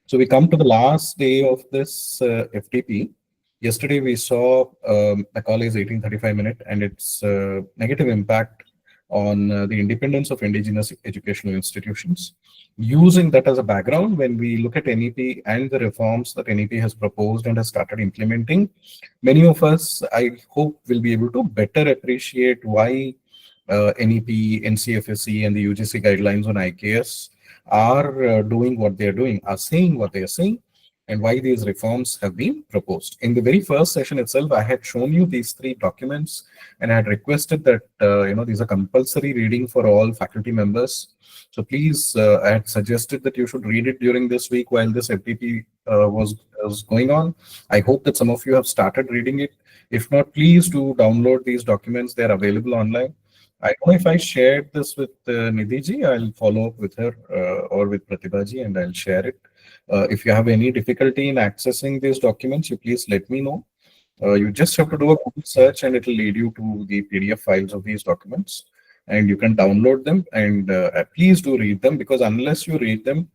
So we come to the last day of this FTP. Yesterday we saw Macaulay's 1835 minute and its negative impact on the independence of indigenous educational institutions. Using that as a background, when we look at NEP and the reforms that NEP has proposed and has started implementing, many of us, I hope, will be able to better appreciate why NEP, NCFSE, and the UGC guidelines on IKS are doing what they're doing, are saying what they're saying, and why these reforms have been proposed. In the very first session itself, I had shown you these three documents and I had requested that, these are compulsory reading for all faculty members. So please, I had suggested that you should read it during this week while this FTP was going on. I hope that some of you have started reading it. If not, please do download these documents. They're available online. I don't know if I shared this with Nidhi ji. I'll follow up with her or with Pratibha ji and I'll share it. If you have any difficulty in accessing these documents, you please let me know. You just have to do a Google search and it will lead you to the PDF files of these documents and you can download them and please do read them, because unless you read them,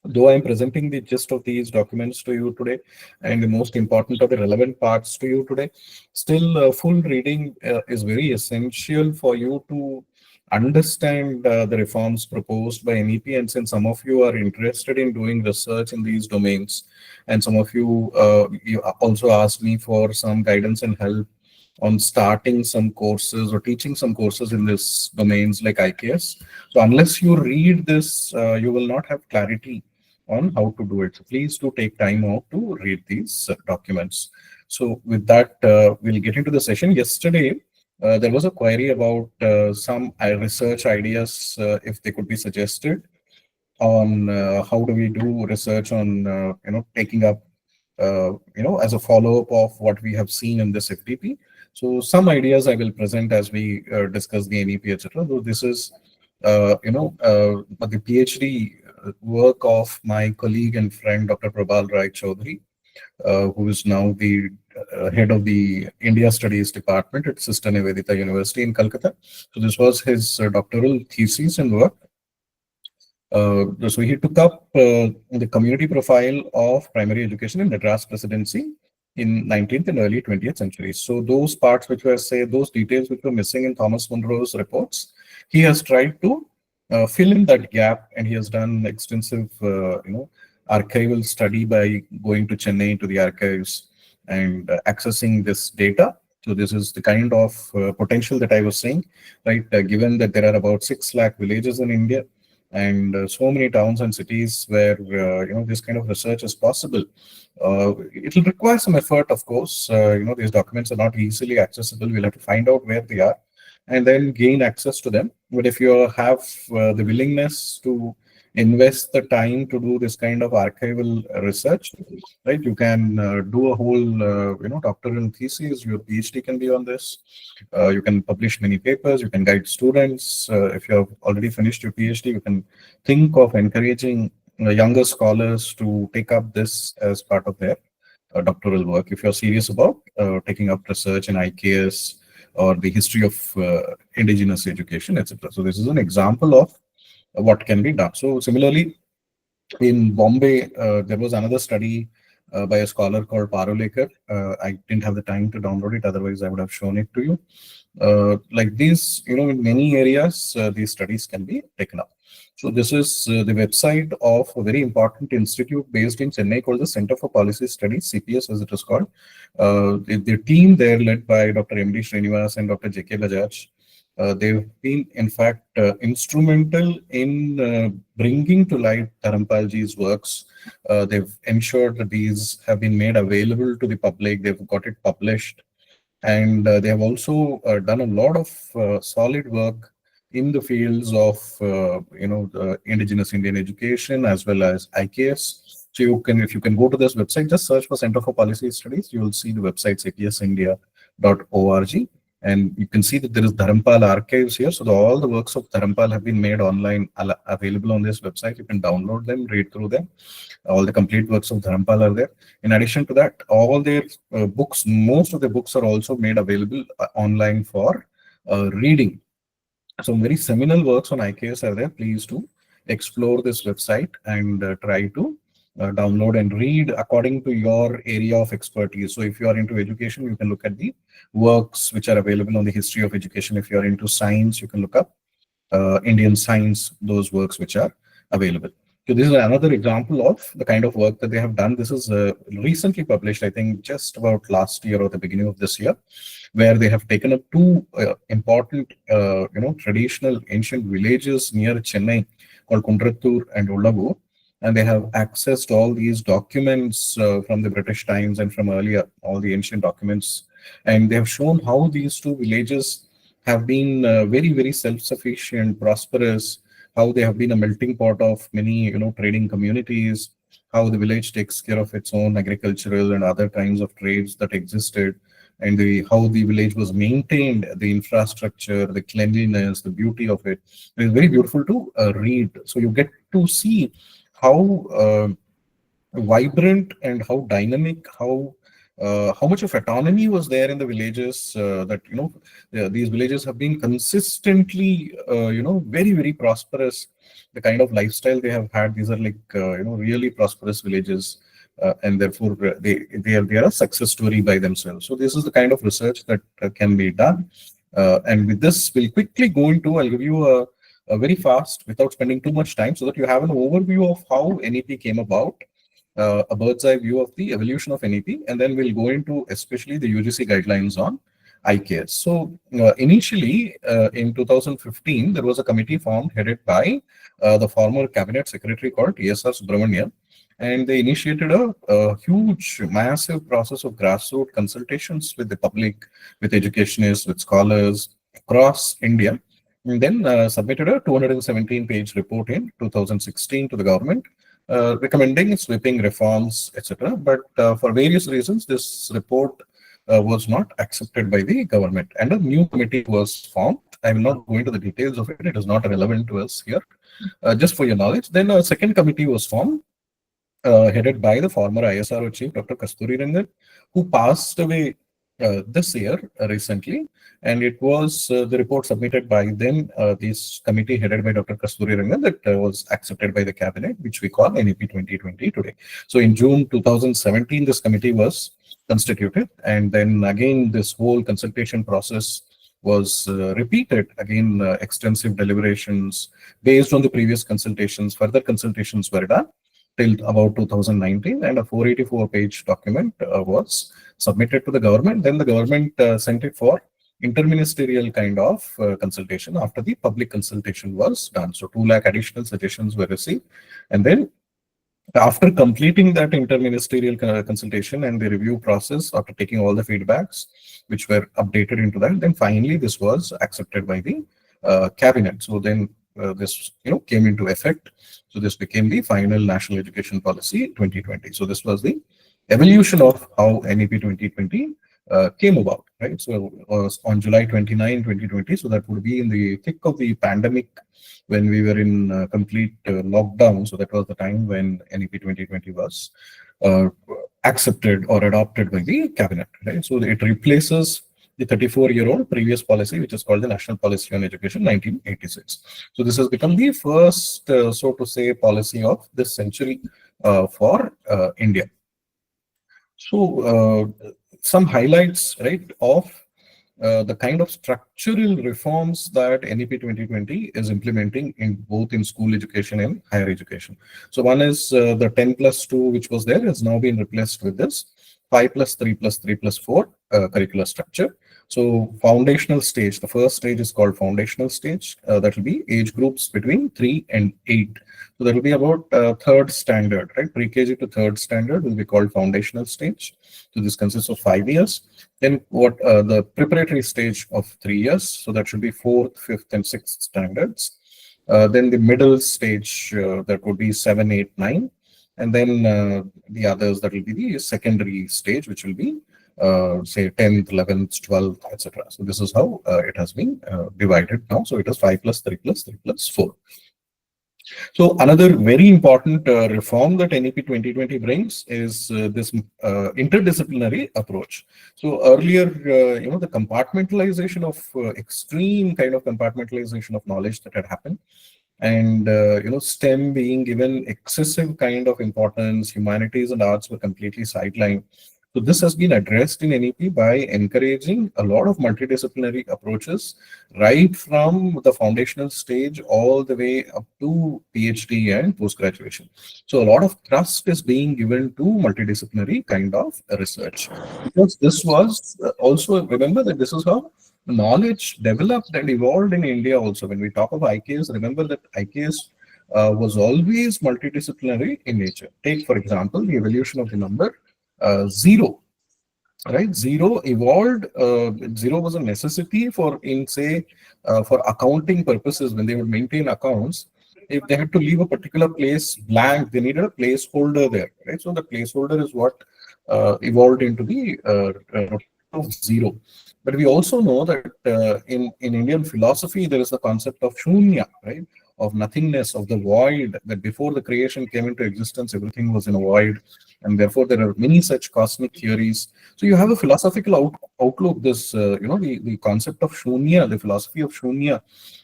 though I'm presenting the gist of these documents to you today and the most important of the relevant parts to you today, still full reading is very essential for you to understand the reforms proposed by NEP. And since some of you are interested in doing research in these domains, and some of you, you also asked me for some guidance and help on starting some courses or teaching some courses in this domains like IKS. So unless you read this, you will not have clarity on how to do it. So please do take time out to read these documents. So with that, we'll get into the session. Yesterday, there was a query about some research ideas, if they could be suggested on how do we do research on, taking up, as a follow-up of what we have seen in this FTP. So some ideas I will present as we discuss the NEP, etc. So this is, the PhD work of my colleague and friend, Dr. Prabal Rai Chaudhary, who is now the head of the India Studies Department at Sister Nivedita University in Calcutta. So this was his doctoral thesis and work. So he took up the community profile of primary education in Madras Presidency in 19th and early 20th centuries. So those parts which were, say, those details which were missing in Thomas Munro's reports, he has tried to fill in that gap, and he has done extensive, archival study by going to Chennai to the archives and accessing this data. So this is the kind of potential that I was saying, right? Given that there are about 6 lakh villages in India, and so many towns and cities where this kind of research is possible. It will require some effort, of course. These documents are not easily accessible. We'll have to find out where they are and then gain access to them. But if you have the willingness to invest the time to do this kind of archival research, right, you can do a whole doctoral thesis. Your PhD can be on this. You can publish many papers. You can guide students. If you have already finished your PhD, you can think of encouraging younger scholars to take up this as part of their doctoral work if you're serious about taking up research in IKS or the history of indigenous education, etc. So this is an example of what can be done. So similarly, in Bombay, there was another study by a scholar called Parulekar. I didn't have the time to download it, otherwise I would have shown it to you. Like these, in many areas, these studies can be taken up. So this is the website of a very important institute based in Chennai called the Center for Policy Studies, CPS as it is called. The team there led by Dr. M.D. Srinivas and Dr. J.K. Bajaj. They've been, in fact, instrumental in bringing to light Dharampalji's works. They've ensured that these have been made available to the public. They've got it published. And they have also done a lot of solid work in the fields of, the indigenous Indian education as well as IKS. So you can, if you can go to this website, just search for Center for Policy Studies. You will see the website iksindia.org. And you can see that there is Dharampal archives here. So all the works of Dharampal have been made online, available on this website. You can download them, read through them. All the complete works of Dharampal are there. In addition to that, all their books, most of the books are also made available online for reading. So very seminal works on IKS are there. Please do explore this website and try to download and read according to your area of expertise. So if you are into education, you can look at the works which are available on the history of education. If you are into science, you can look up Indian science, those works which are available. So this is another example of the kind of work that they have done. This is recently published, I think just about last year or the beginning of this year, where they have taken up two important, traditional ancient villages near Chennai called Kundrattur and Ullavu, and they have accessed all these documents from the British times and from earlier, all the ancient documents, and they have shown how these two villages have been very, very self-sufficient, prosperous, how they have been a melting pot of many, trading communities, how the village takes care of its own agricultural and other kinds of trades that existed, and how the village was maintained, the infrastructure, the cleanliness, the beauty of it. It is very beautiful to read. So you get to see how vibrant and how dynamic, how much of autonomy was there in the villages, that these villages have been consistently very, very prosperous. The kind of lifestyle they have had, these are like really prosperous villages, and therefore they are a success story by themselves. So this is the kind of research that can be done, and with this we'll quickly go into, I'll give you a very fast, without spending too much time, so that you have an overview of how NEP came about, a bird's eye view of the evolution of NEP, and then we'll go into especially the UGC guidelines on IKS. So initially, in 2015, there was a committee formed headed by the former cabinet secretary called TSR Subramanian, and they initiated a huge, massive process of grassroots consultations with the public, with educationists, with scholars across India, and then submitted a 217-page report in 2016 to the government, recommending sweeping reforms, etc. But for various reasons, this report was not accepted by the government, and a new committee was formed. I will not go into the details of it, it is not relevant to us here, just for your knowledge. Then a second committee was formed, headed by the former ISRO chief, Dr. Kasturi Rangan, who passed away this year recently. And it was the report submitted by them, this committee headed by Dr. Kasturi Rangan, that was accepted by the cabinet, which we call NEP 2020 today. So in June 2017, this committee was constituted, and then again this whole consultation process was repeated again, extensive deliberations based on the previous consultations. Further consultations were done till about 2019, and a 484-page document was submitted to the government. Then the government sent it for interministerial kind of consultation after the public consultation was done. So 2 lakh additional suggestions were received, and then after completing that interministerial consultation and the review process, after taking all the feedbacks which were updated into that, then finally this was accepted by the cabinet. So then this came into effect. So this became the final National Education Policy 2020. So this was the evolution of how NEP 2020 came about, right? So it was on July 29, 2020. So that would be in the thick of the pandemic, when we were in complete lockdown. So that was the time when NEP 2020 was accepted or adopted by the cabinet, right? So it replaces the 34-year-old previous policy, which is called the National Policy on Education 1986. So this has become the first, so to say, policy of this century for India. So some highlights, right, of the kind of structural reforms that NEP 2020 is implementing in both in school education and higher education. So one is the 10+2, which was there, has now been replaced with this 5+3+3+4 curricular structure. So foundational stage, the first stage is called foundational stage. That will be age groups between 3 and 8. So that will be about third standard, right? Pre-KG to third standard will be called foundational stage. So this consists of 5 years. Then what the preparatory stage of 3 years. So that should be fourth, fifth, and sixth standards. Then the middle stage, that would be 7, 8, 9. And then the others, that will be the secondary stage, which will be say 10th, 11th, 12th, etc. So this is how it has been divided now. So it is 5+3+3+4. So another very important reform that NEP 2020 brings is this interdisciplinary approach. So earlier, the compartmentalization of extreme kind of compartmentalization of knowledge that had happened and STEM being given excessive kind of importance, humanities and arts were completely sidelined. So this has been addressed in NEP by encouraging a lot of multidisciplinary approaches, right from the foundational stage all the way up to PhD and post graduation. So a lot of trust is being given to multidisciplinary kind of research, because this was also, remember that this is how knowledge developed and evolved in India also. When we talk of IKS, remember that IKS was always multidisciplinary in nature. Take, for example, the evolution of the number zero, right? Zero evolved. Zero was a necessity for, in say, for accounting purposes. When they would maintain accounts, if they had to leave a particular place blank, they needed a placeholder there, right? So the placeholder is what evolved into the notation of zero. But we also know that in Indian philosophy, there is the concept of shunya, right? Of nothingness, of the void, that before the creation came into existence, everything was in a void. And therefore, there are many such cosmic theories. So you have a philosophical outlook. This, the concept of shunya, the philosophy of shunya,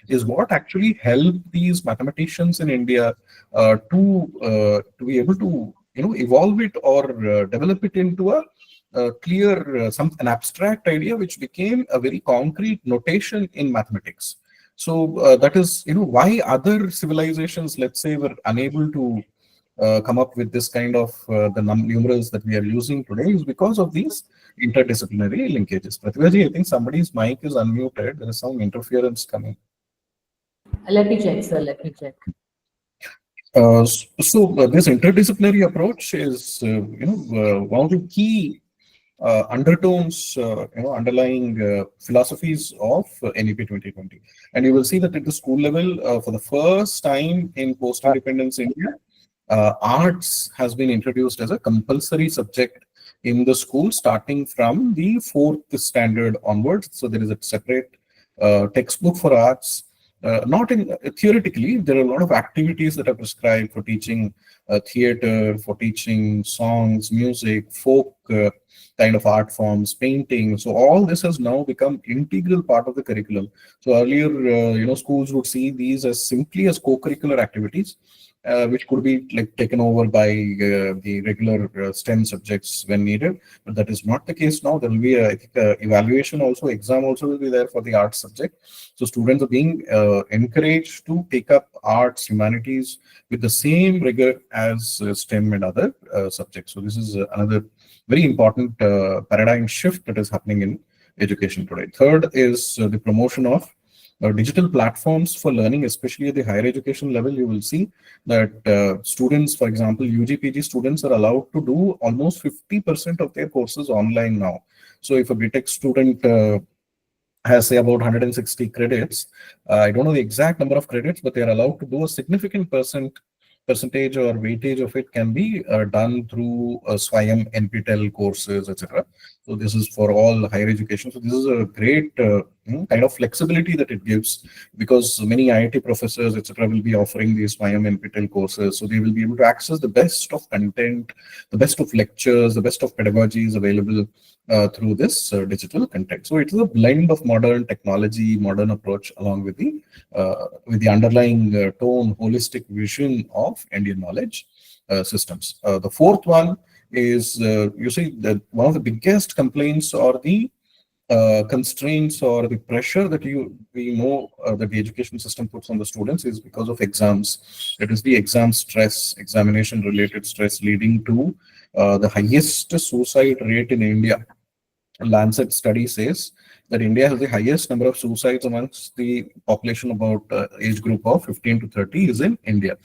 is what actually helped these mathematicians in India to be able to evolve it or develop it into a clear an abstract idea which became a very concrete notation in mathematics. So that is why other civilizations, let's say, were unable to come up with this kind of the numerals that we are using today, is because of these interdisciplinary linkages. Pratibhaji, I think somebody's mic is unmuted. There is some interference coming. Let me check, sir. Let me check. So this interdisciplinary approach is, one of the key undertones, underlying philosophies of NEP 2020. And you will see that at the school level, for the first time in post-independence India, arts has been introduced as a compulsory subject in the school starting from the fourth standard onwards. So there is a separate textbook for arts. Not in theoretically, there are a lot of activities that are prescribed for teaching theater, for teaching songs, music, folk kind of art forms, painting. So all this has now become integral part of the curriculum. So earlier, schools would see these as simply as co-curricular activities, which could be like taken over by the regular STEM subjects when needed. But that is not the case now. There will be, I think, evaluation also, exam also will be there for the arts subject. So students are being encouraged to take up arts, humanities with the same rigor as STEM and other subjects. So this is another very important paradigm shift that is happening in education today. Third is the promotion of digital platforms for learning, especially at the higher education level. You will see that students, for example, UG, PG students are allowed to do almost 50% of their courses online now. So if a BTech student has, say, about 160 credits, I don't know the exact number of credits, but they are allowed to do a significant percentage or weightage of it can be done through Swayam, NPTEL courses, etc. So this is for all higher education. So this is a great kind of flexibility that it gives, because many IIT professors, etc., will be offering these Swayam NPTEL courses. So they will be able to access the best of content, the best of lectures, the best of pedagogies available through this digital content. So it is a blend of modern technology, modern approach, along with the underlying tone, holistic vision of Indian knowledge systems. The fourth one is, you see, that one of the biggest complaints or the constraints or the pressure that we know that the education system puts on the students is because of exams. It is the exam stress, examination related stress, leading to the highest suicide rate in India. Lancet study says that India has the highest number of suicides amongst the population about age group of 15 to 30 is in India.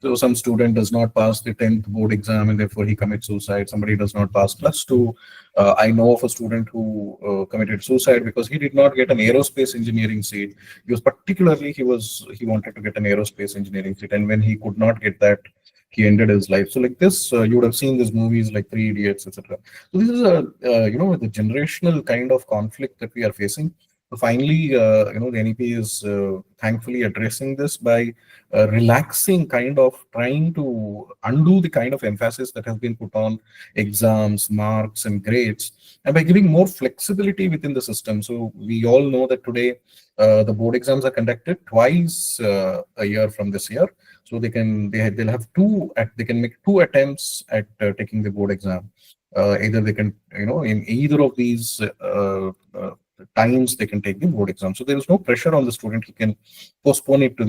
So some student does not pass the 10th board exam and therefore he commits suicide. Somebody does not pass plus two. I know of a student who committed suicide because he did not get an aerospace engineering seat. He wanted to get an aerospace engineering seat, and when he could not get that, he ended his life. So like this, you would have seen these movies like Three Idiots, etc. So this is a the generational kind of conflict that we are facing. So finally, the NEP is thankfully addressing this by relaxing, kind of trying to undo the kind of emphasis that has been put on exams, marks, and grades, and by giving more flexibility within the system. So we all know that today the board exams are conducted twice a year from this year. So they'll have they can make two attempts at taking the board exam. Either they can, in either of these times they can take the board exam. So there is no pressure on the student. He can postpone it to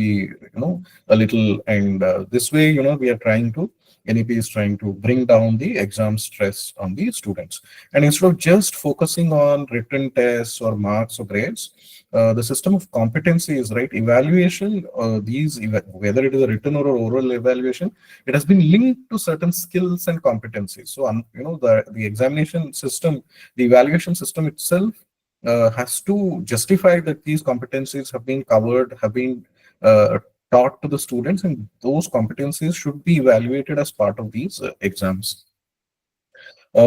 a little. And this way, we are trying to, NEP is trying to bring down the exam stress on the students. And instead of just focusing on written tests or marks or grades, the system of competency is right. Evaluation, whether it is a written or oral evaluation, it has been linked to certain skills and competencies. So, the examination system, the evaluation system itself has to justify that these competencies have been covered, have been taught to the students, and those competencies should be evaluated as part of these exams.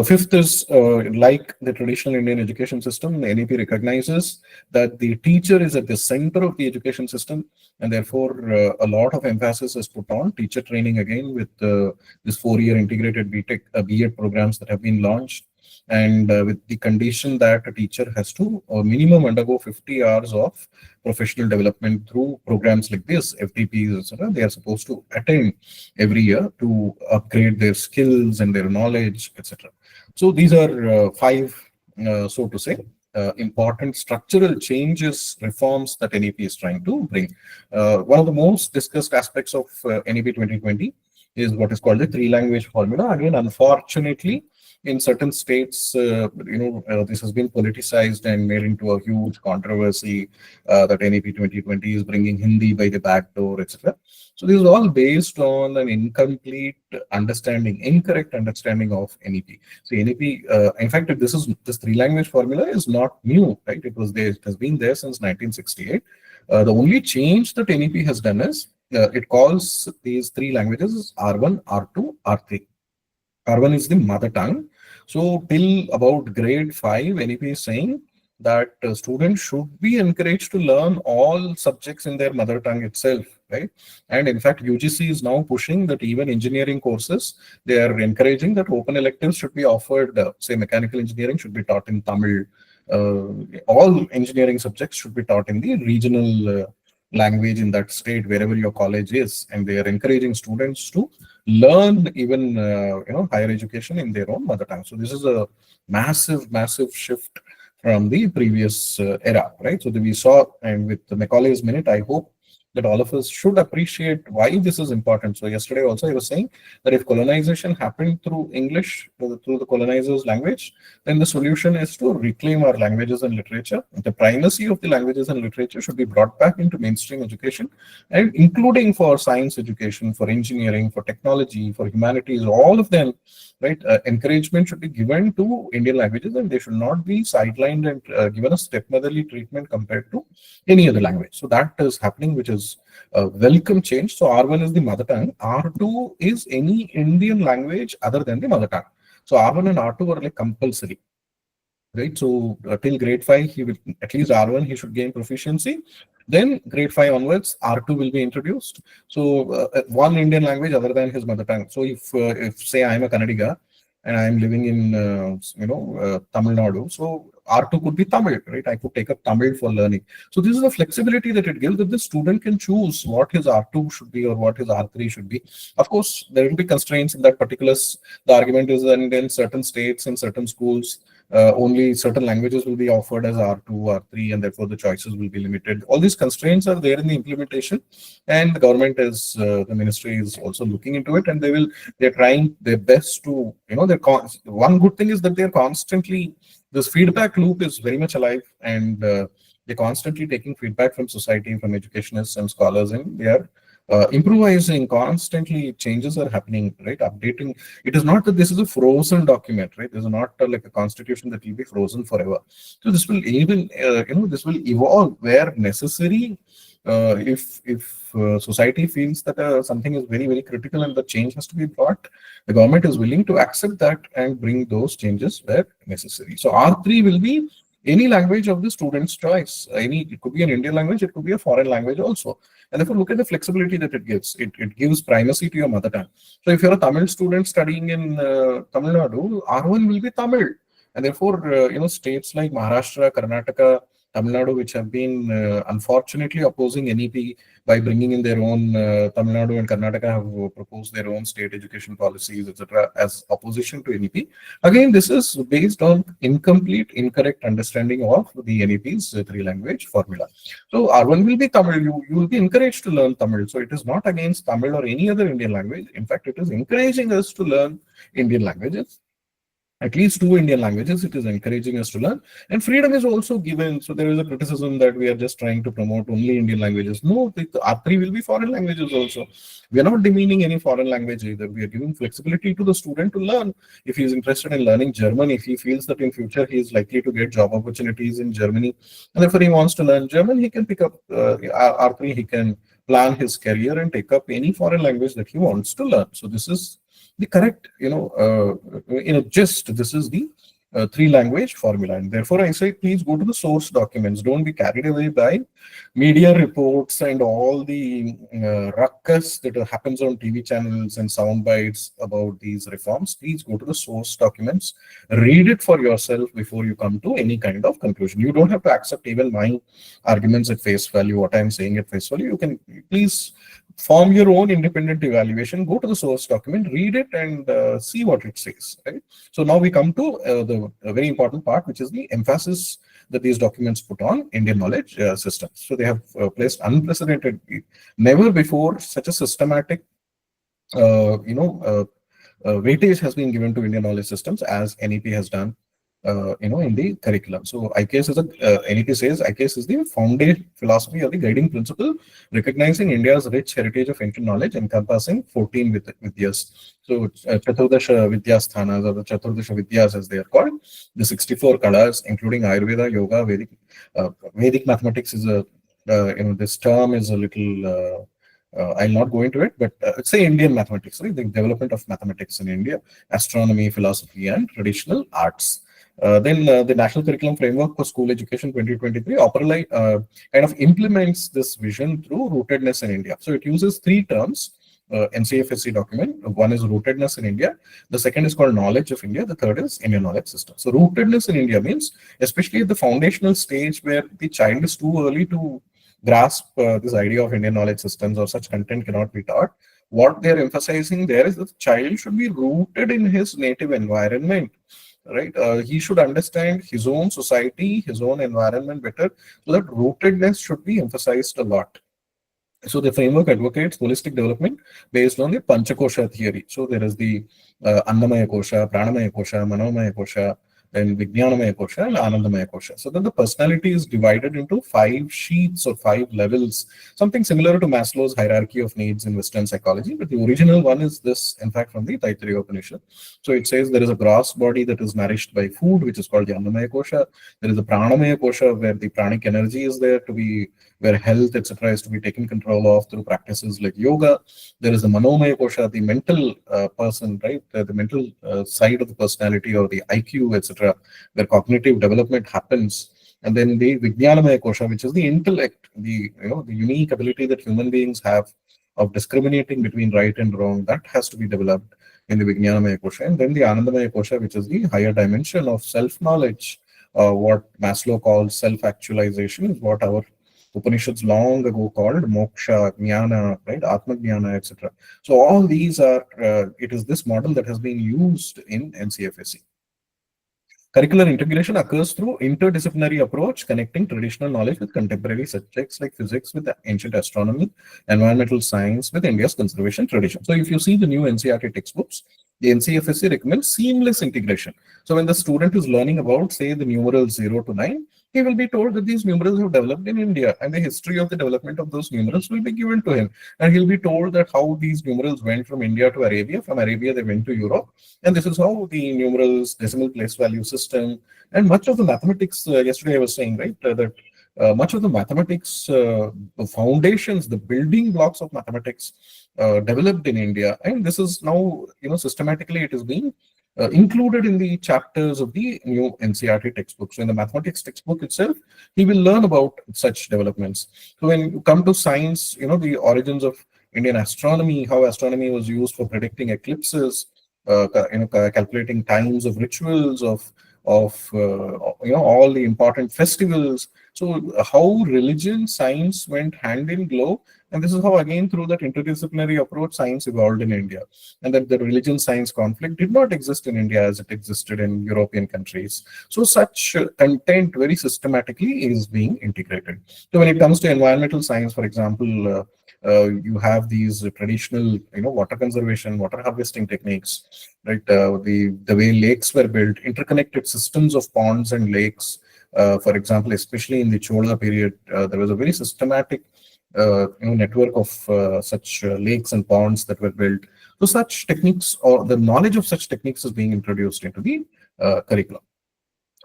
Fifth is, like the traditional Indian education system, the NEP recognizes that the teacher is at the center of the education system, and therefore a lot of emphasis is put on teacher training again with this 4-year integrated BTech, B.Ed programs that have been launched, and with the condition that a teacher has to minimum undergo 50 hours of professional development through programs like this, FTPs, etc. They are supposed to attend every year to upgrade their skills and their knowledge, etc. So these are five, so to say, important structural changes, reforms that NEP is trying to bring. One of the most discussed aspects of NEP 2020 is what is called the three-language formula. Again, unfortunately, in certain states, this has been politicized and made into a huge controversy that NEP 2020 is bringing Hindi by the back door, etc. So this is all based on an incomplete understanding, incorrect understanding of NEP. So NEP, in fact, this three-language formula is not new, right? It was there, it has been there since 1968. The only change that NEP has done is it calls these three languages R1, R2, R3. R1 is the mother tongue. So till about grade 5, NEP is saying that students should be encouraged to learn all subjects in their mother tongue itself, right? And in fact, UGC is now pushing that even engineering courses, they are encouraging that open electives should be offered, say mechanical engineering should be taught in Tamil. All engineering subjects should be taught in the regional language in that state, wherever your college is. And they are encouraging students to learn even higher education in their own mother tongue. So this is a massive shift from the previous era, right? So we saw, and with Macaulay's Minute, I hope that all of us should appreciate why this is important. So yesterday also I was saying that if colonization happened through English, through the colonizer's language, then the solution is to reclaim our languages and literature. The primacy of the languages and literature should be brought back into mainstream education, and including for science education, for engineering, for technology, for humanities, all of them, right? Encouragement should be given to Indian languages, and they should not be sidelined and given a stepmotherly treatment compared to any other language. So that is happening, which is a welcome change. So R1 is the mother tongue. R2 is any Indian language other than the mother tongue. So R1 and R2 are like compulsory, right? So till grade 5, he will, at least R1, he should gain proficiency. Then grade 5 onwards, R2 will be introduced. So one Indian language other than his mother tongue. So if say I am a Kannadiga and I am living in Tamil Nadu, so R2 could be Tamil, right? I could take up Tamil for learning. So this is the flexibility that it gives, that the student can choose what his R2 should be or what his R3 should be. Of course, there will be constraints in that particular. The argument is that in certain states, in certain schools, only certain languages will be offered as R2, R3, and therefore the choices will be limited. All these constraints are there in the implementation, and the government is, the ministry is also looking into it, and they're trying their best to, one good thing is that they're constantly, this feedback loop is very much alive, and they're constantly taking feedback from society, from educationists and scholars, and they are improvising constantly. Changes are happening, right? Updating. It is not that this is a frozen document, right? This is not like a constitution that will be frozen forever. So this will even, this will evolve where necessary. If society feels that something is very critical and the change has to be brought, the government is willing to accept that and bring those changes where necessary. So R3 will be any language of the student's choice. It could be an Indian language, it could be a foreign language also. And therefore, look at the flexibility that it gives. It gives primacy to your mother tongue. So if you're a Tamil student studying in Tamil Nadu, R1 will be Tamil. And therefore, states like Maharashtra, Karnataka, Tamil Nadu, which have been unfortunately opposing NEP by bringing in their own, Tamil Nadu and Karnataka have proposed their own state education policies, etc., as opposition to NEP. Again, this is based on incomplete, incorrect understanding of the NEP's three-language formula. So R1 will be Tamil. You will be encouraged to learn Tamil. So it is not against Tamil or any other Indian language. In fact, it is encouraging us to learn Indian languages. At least two Indian languages, it is encouraging us to learn. And freedom is also given. So there is a criticism that we are just trying to promote only Indian languages. No, the R3 will be foreign languages also. We are not demeaning any foreign language either. We are giving flexibility to the student to learn. If he is interested in learning German, if he feels that in future he is likely to get job opportunities in Germany, and therefore he wants to learn German, he can pick up R3, he can plan his career and take up any foreign language that he wants to learn. So this is the correct, gist. This is the three-language formula. And therefore, I say, please go to the source documents. Don't be carried away by media reports and all the ruckus that happens on TV channels and sound bites about these reforms. Please go to the source documents. Read it for yourself before you come to any kind of conclusion. You don't have to accept even my arguments at face value, what I'm saying at face value. You can please form your own independent evaluation, go to the source document, read it, and see what it says. Right? So now we come to the very important part, which is the emphasis that these documents put on Indian knowledge systems. So they have placed unprecedented, never before such a systematic, weightage has been given to Indian knowledge systems as NEP has done. In the curriculum. So IKS is NEP says IKS is the foundation philosophy or the guiding principle, recognizing India's rich heritage of ancient knowledge encompassing 14 Vidyas. So Chaturdasha Vidyasthanas, or the Chaturdasha Vidyas as they are called, the 64 kalas, including Ayurveda, Yoga, Vedic mathematics is this term is a little, I'll not go into it, but say Indian mathematics, right? The development of mathematics in India, astronomy, philosophy, and traditional arts. Then the National Curriculum Framework for School Education 2023 kind of implements this vision through rootedness in India. So it uses three terms, NCFSC document. One is rootedness in India. The second is called knowledge of India. The third is Indian knowledge system. So rootedness in India means, especially at the foundational stage where the child is too early to grasp this idea of Indian knowledge systems or such content cannot be taught. What they're emphasizing there is that the child should be rooted in his native environment. Right, he should understand his own society, his own environment better. So that rootedness should be emphasized a lot. So the framework advocates holistic development based on the Panchakosha theory. So there is the Annamaya Kosha, Pranamaya Kosha, Manomaya Kosha, then Vijnanamaya Kosha and Anandamaya Kosha. So then the personality is divided into 5 sheets or 5 levels, something similar to Maslow's hierarchy of needs in Western psychology. But the original one is this, in fact, from the Taittiriya Upanishad. So it says there is a gross body that is nourished by food, which is called the Annamaya Kosha. There is a Pranamaya Kosha where the pranic energy is there to be, where health, etc., is to be taken control of through practices like yoga. There is the Manomaya Kosha, the mental person, right? The mental side of the personality or the IQ, etc., where cognitive development happens. And then the Vijnanamaya Kosha, which is the intellect, the unique ability that human beings have of discriminating between right and wrong, that has to be developed in the Vijnanamaya Kosha. And then the Anandamaya Kosha, which is the higher dimension of self-knowledge, what Maslow calls self-actualization, is what our Upanishads long ago called moksha, jnana, right, atma jnana, etc. So all these are, it is this model that has been used in NCFSC. Curricular integration occurs through interdisciplinary approach, connecting traditional knowledge with contemporary subjects like physics with ancient astronomy, environmental science with India's conservation tradition. So if you see the new NCERT textbooks, the NCFSC recommends seamless integration. So when the student is learning about, say, the numerals 0 to 9, he will be told that these numerals have developed in India and the history of the development of those numerals will be given to him. And he'll be told that how these numerals went from India to Arabia, from Arabia they went to Europe. And this is how the numerals, decimal place value system, and much of the mathematics, yesterday I was saying, right, that much of the mathematics, the foundations, the building blocks of mathematics developed in India. And this is now, systematically it is being included in the chapters of the new NCERT textbook. So in the mathematics textbook itself, he will learn about such developments. So when you come to science, the origins of Indian astronomy, how astronomy was used for predicting eclipses, calculating times of rituals of all the important festivals. So how religion, science went hand in glove, and this is how again through that interdisciplinary approach, science evolved in India, and that the religion science conflict did not exist in India as it existed in European countries. So such content very systematically is being integrated. So when it comes to environmental science, for example, you have these traditional, water conservation, water harvesting techniques, right? The way lakes were built, interconnected systems of ponds and lakes. For example, especially in the Chola period, there was a very systematic network of such lakes and ponds that were built. So such techniques, or the knowledge of such techniques, is being introduced into the curriculum.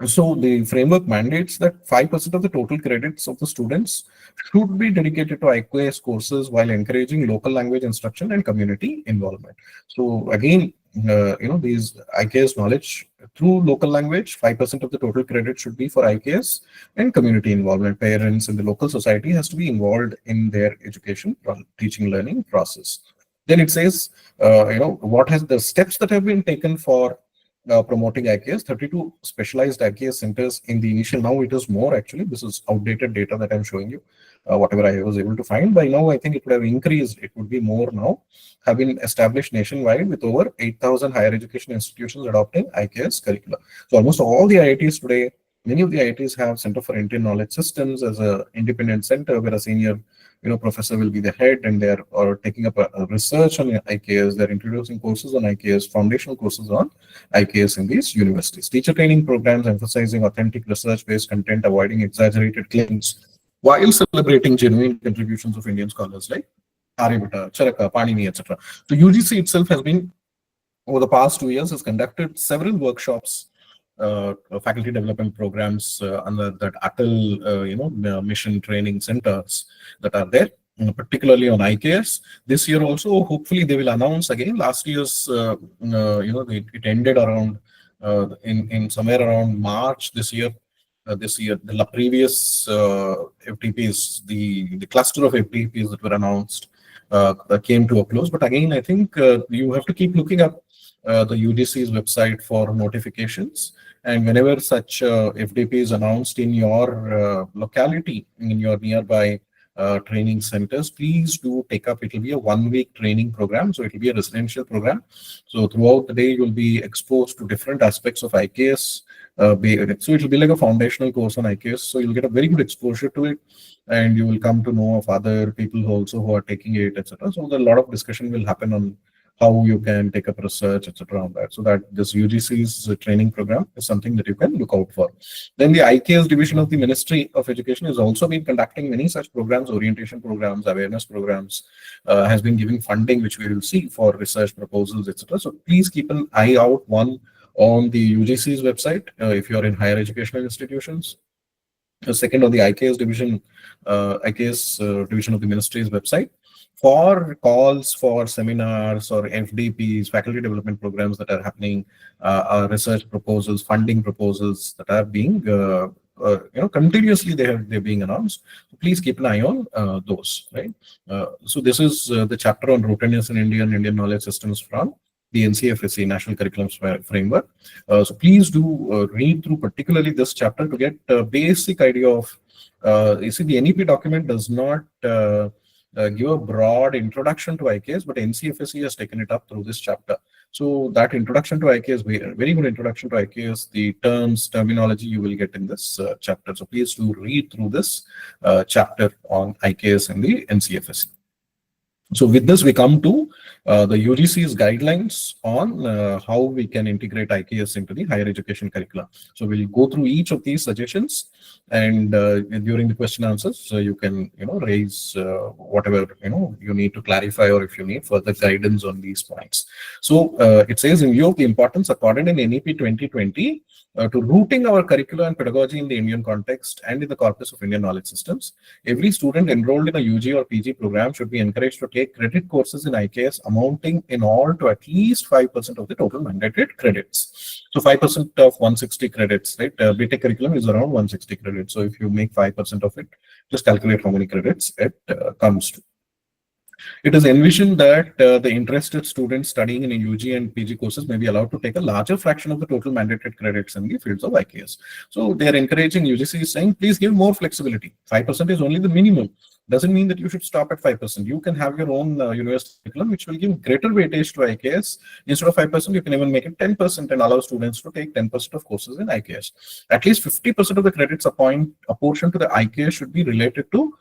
So the framework mandates that 5% of the total credits of the students should be dedicated to IKS courses while encouraging local language instruction and community involvement. So again, these IKS knowledge through local language, 5% of the total credit should be for IKS, and community involvement. Parents and the local society has to be involved in their education, teaching, learning process. Then it says, what has the steps that have been taken for promoting IKS. 32 specialized IKS centers in the initial. Now it is more actually. This is outdated data that I'm showing you. Whatever I was able to find. By now, I think it would have increased. It would be more now. Have been established nationwide with over 8,000 higher education institutions adopting IKS curricula. So almost all the IITs today, many of the IITs have Center for Indian Knowledge Systems as an independent center where a senior professor will be the head, and they're taking up a research on IKS. They're introducing courses on IKS, foundational courses on IKS in these universities. Teacher training programs emphasizing authentic research-based content, avoiding exaggerated claims, while celebrating genuine contributions of Indian scholars like Aryabhatta, Charaka, Panini, etc. So UGC itself has been, over the past 2 years, has conducted several workshops, faculty development programs under that ATL, mission training centers that are there, particularly on IKS. This year also, hopefully they will announce again. Last year's, it ended around in somewhere around March this year. The previous FTPs, the cluster of FTPs that were announced came to a close. But again, I think you have to keep looking up the UGC's website for notifications. And whenever such FDP is announced in your locality, in your nearby training centers, please do take up. It will be a 1-week training program. So it will be a residential program. So throughout the day, you'll be exposed to different aspects of IKS. So it will be like a foundational course on IKS. So you'll get a very good exposure to it, and you will come to know of other people who are taking it, etc. So a lot of discussion will happen on how you can take up research, etc. on that. So that this UGC's training program is something that you can look out for. Then the IKS division of the Ministry of Education has also been conducting many such programs, orientation programs, awareness programs, has been giving funding, which we will see for research proposals, etc. So please keep an eye out, one on the UGC's website if you're in higher educational institutions. Second, on the IKS division of the ministry's website, for calls for seminars or FDPs, faculty development programs that are happening, research proposals, funding proposals that are being, continuously they're being announced. So please keep an eye on those, right? So this is the chapter on rootedness in Indian knowledge systems from the NCFSC National Curriculum Framework. So please do read through particularly this chapter to get a basic idea of, you see, the NEP document does not give a broad introduction to IKS, but NCFSC has taken it up through this chapter. So that introduction to IKS, very good introduction to IKS, the terms, terminology you will get in this chapter. So please do read through this chapter on IKS in the NCFSC. So with this, we come to the UGC's guidelines on how we can integrate IKS into the higher education curricula. So we'll go through each of these suggestions, and during the question answers, so you can raise whatever you need to clarify, or if you need further guidance on these points. So it says, in view of the importance accorded in NEP 2020 to rooting our curricula and pedagogy in the Indian context and in the corpus of Indian knowledge systems, every student enrolled in a UG or PG program should be encouraged to take credit courses in IKS amounting in all to at least 5% of the total mandated credits. So 5% of 160 credits, right? BTech curriculum is around 160 credits. So if you make 5% of it, just calculate how many credits it comes to. It is envisioned that the interested students studying in UG and PG courses may be allowed to take a larger fraction of the total mandated credits in the fields of IKS. So they are encouraging, UGC is saying, please give more flexibility. 5% is only the minimum. Doesn't mean that you should stop at 5%. You can have your own university curriculum, which will give greater weightage to IKS. Instead of 5%, you can even make it 10% and allow students to take 10% of courses in IKS. At least 50% of the credits apportioned to the IKS should be related to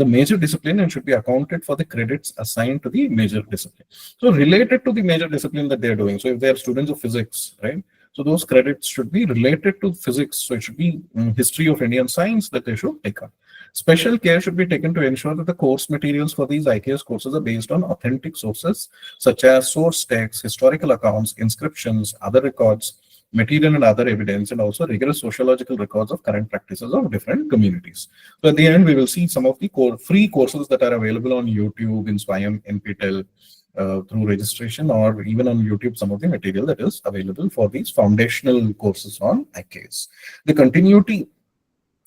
the major discipline and should be accounted for the credits assigned to the major discipline. So related to the major discipline that they're doing. So if they are students of physics, right? So those credits should be related to physics. So it should be history of Indian science that they should take up. Special care should be taken to ensure that the course materials for these IKS courses are based on authentic sources, such as source texts, historical accounts, inscriptions, other records, material and other evidence, and also rigorous sociological records of current practices of different communities. So at the end, we will see some of the free courses that are available on YouTube, in Swayam, NPTEL, through registration, or even on YouTube, some of the material that is available for these foundational courses on IKS. The continuity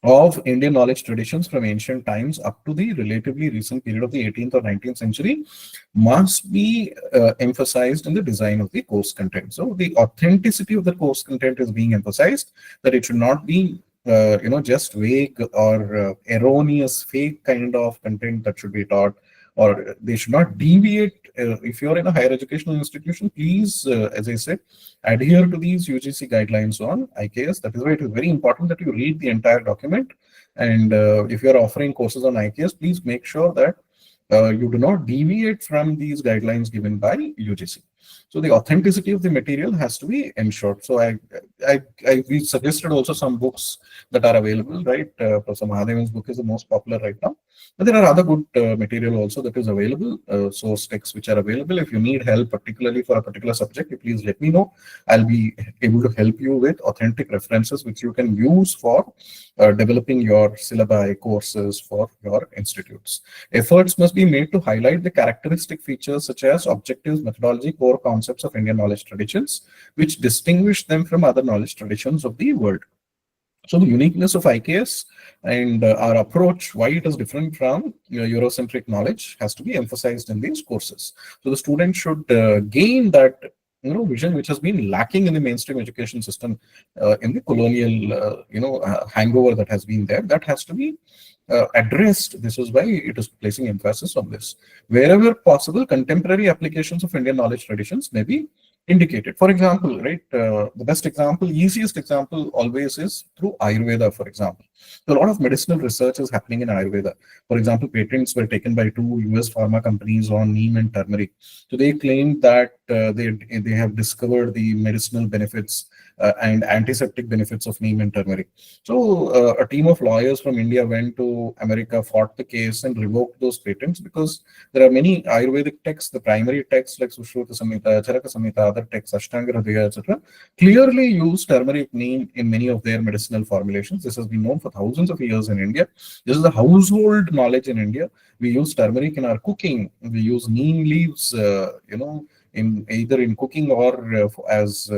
of Indian knowledge traditions from ancient times up to the relatively recent period of the 18th or 19th century must be emphasized in the design of the course content. So the authenticity of the course content is being emphasized, that it should not be just vague or erroneous, fake kind of content that should be taught, or they should not deviate. If you're in a higher educational institution, please, as I said, adhere to these UGC guidelines on IKS. That is why it is very important that you read the entire document. And if you're offering courses on IKS, please make sure that you do not deviate from these guidelines given by UGC. So the authenticity of the material has to be ensured. So we suggested also some books that are available, right? Professor Mahadevan's book is the most popular right now. But there are other good material also that is available, source texts which are available. If you need help, particularly for a particular subject, please let me know. I'll be able to help you with authentic references which you can use for developing your syllabi courses for your institutes. Efforts must be made to highlight the characteristic features such as objectives, methodology, core concepts of Indian knowledge traditions, which distinguish them from other knowledge traditions of the world. So the uniqueness of IKS and our approach, why it is different from Eurocentric knowledge, has to be emphasized in these courses. So the student should gain that vision which has been lacking in the mainstream education system in the colonial hangover that has been there. That has to be addressed. This is why it is placing emphasis on this. Wherever possible, contemporary applications of Indian knowledge traditions may be indicated. For example, right, the best example, easiest example always is through Ayurveda, for example. So a lot of medicinal research is happening in Ayurveda. For example, patents were taken by 2 US pharma companies on neem and turmeric. So they claimed that they have discovered the medicinal benefits and antiseptic benefits of neem and turmeric. So a team of lawyers from India went to America, fought the case, and revoked those patents because there are many Ayurvedic texts, the primary texts like Sushruta Samhita, Charaka Samhita, other texts, Ashtanga Hridaya, etc., clearly use turmeric, neem in many of their medicinal formulations. This has been known for thousands of years in India. This is a household knowledge in India. We use turmeric in our cooking. We use neem leaves, in either in cooking or as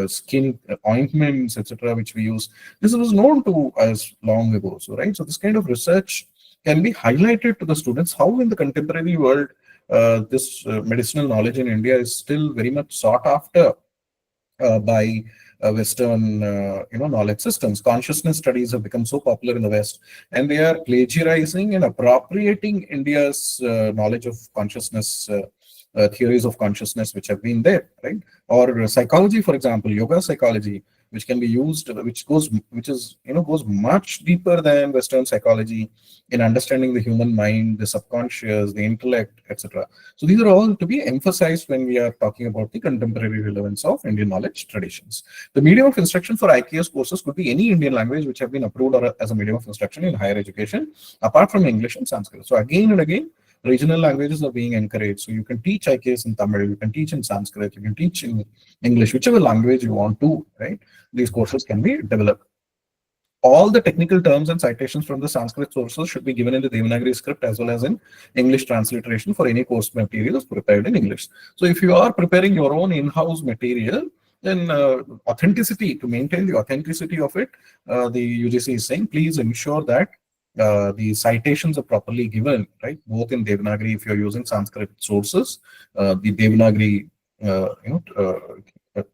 skin ointments, etc., which we use. This was known to us long ago. So, right. So this kind of research can be highlighted to the students how in the contemporary world this medicinal knowledge in India is still very much sought after by Western knowledge systems. Consciousness studies have become so popular in the West, and they are plagiarizing and appropriating India's knowledge of consciousness, theories of consciousness which have been there, right? Or psychology, for example, yoga psychology, which can be used, which goes much deeper than Western psychology in understanding the human mind, the subconscious, the intellect, etc. So these are all to be emphasized when we are talking about the contemporary relevance of Indian knowledge traditions. The medium of instruction for IKS courses could be any Indian language which have been approved as a medium of instruction in higher education, apart from English and Sanskrit. So again and again, regional languages are being encouraged. So you can teach IKS in Tamil, you can teach in Sanskrit, you can teach in English, whichever language you want to, right? These courses can be developed. All the technical terms and citations from the Sanskrit sources should be given in the Devanagari script as well as in English transliteration for any course materials prepared in English. So if you are preparing your own in-house material, then authenticity, to maintain the authenticity of it, the UGC is saying, please ensure that the citations are properly given, right? Both in Devanagari, if you're using Sanskrit sources, the Devanagari,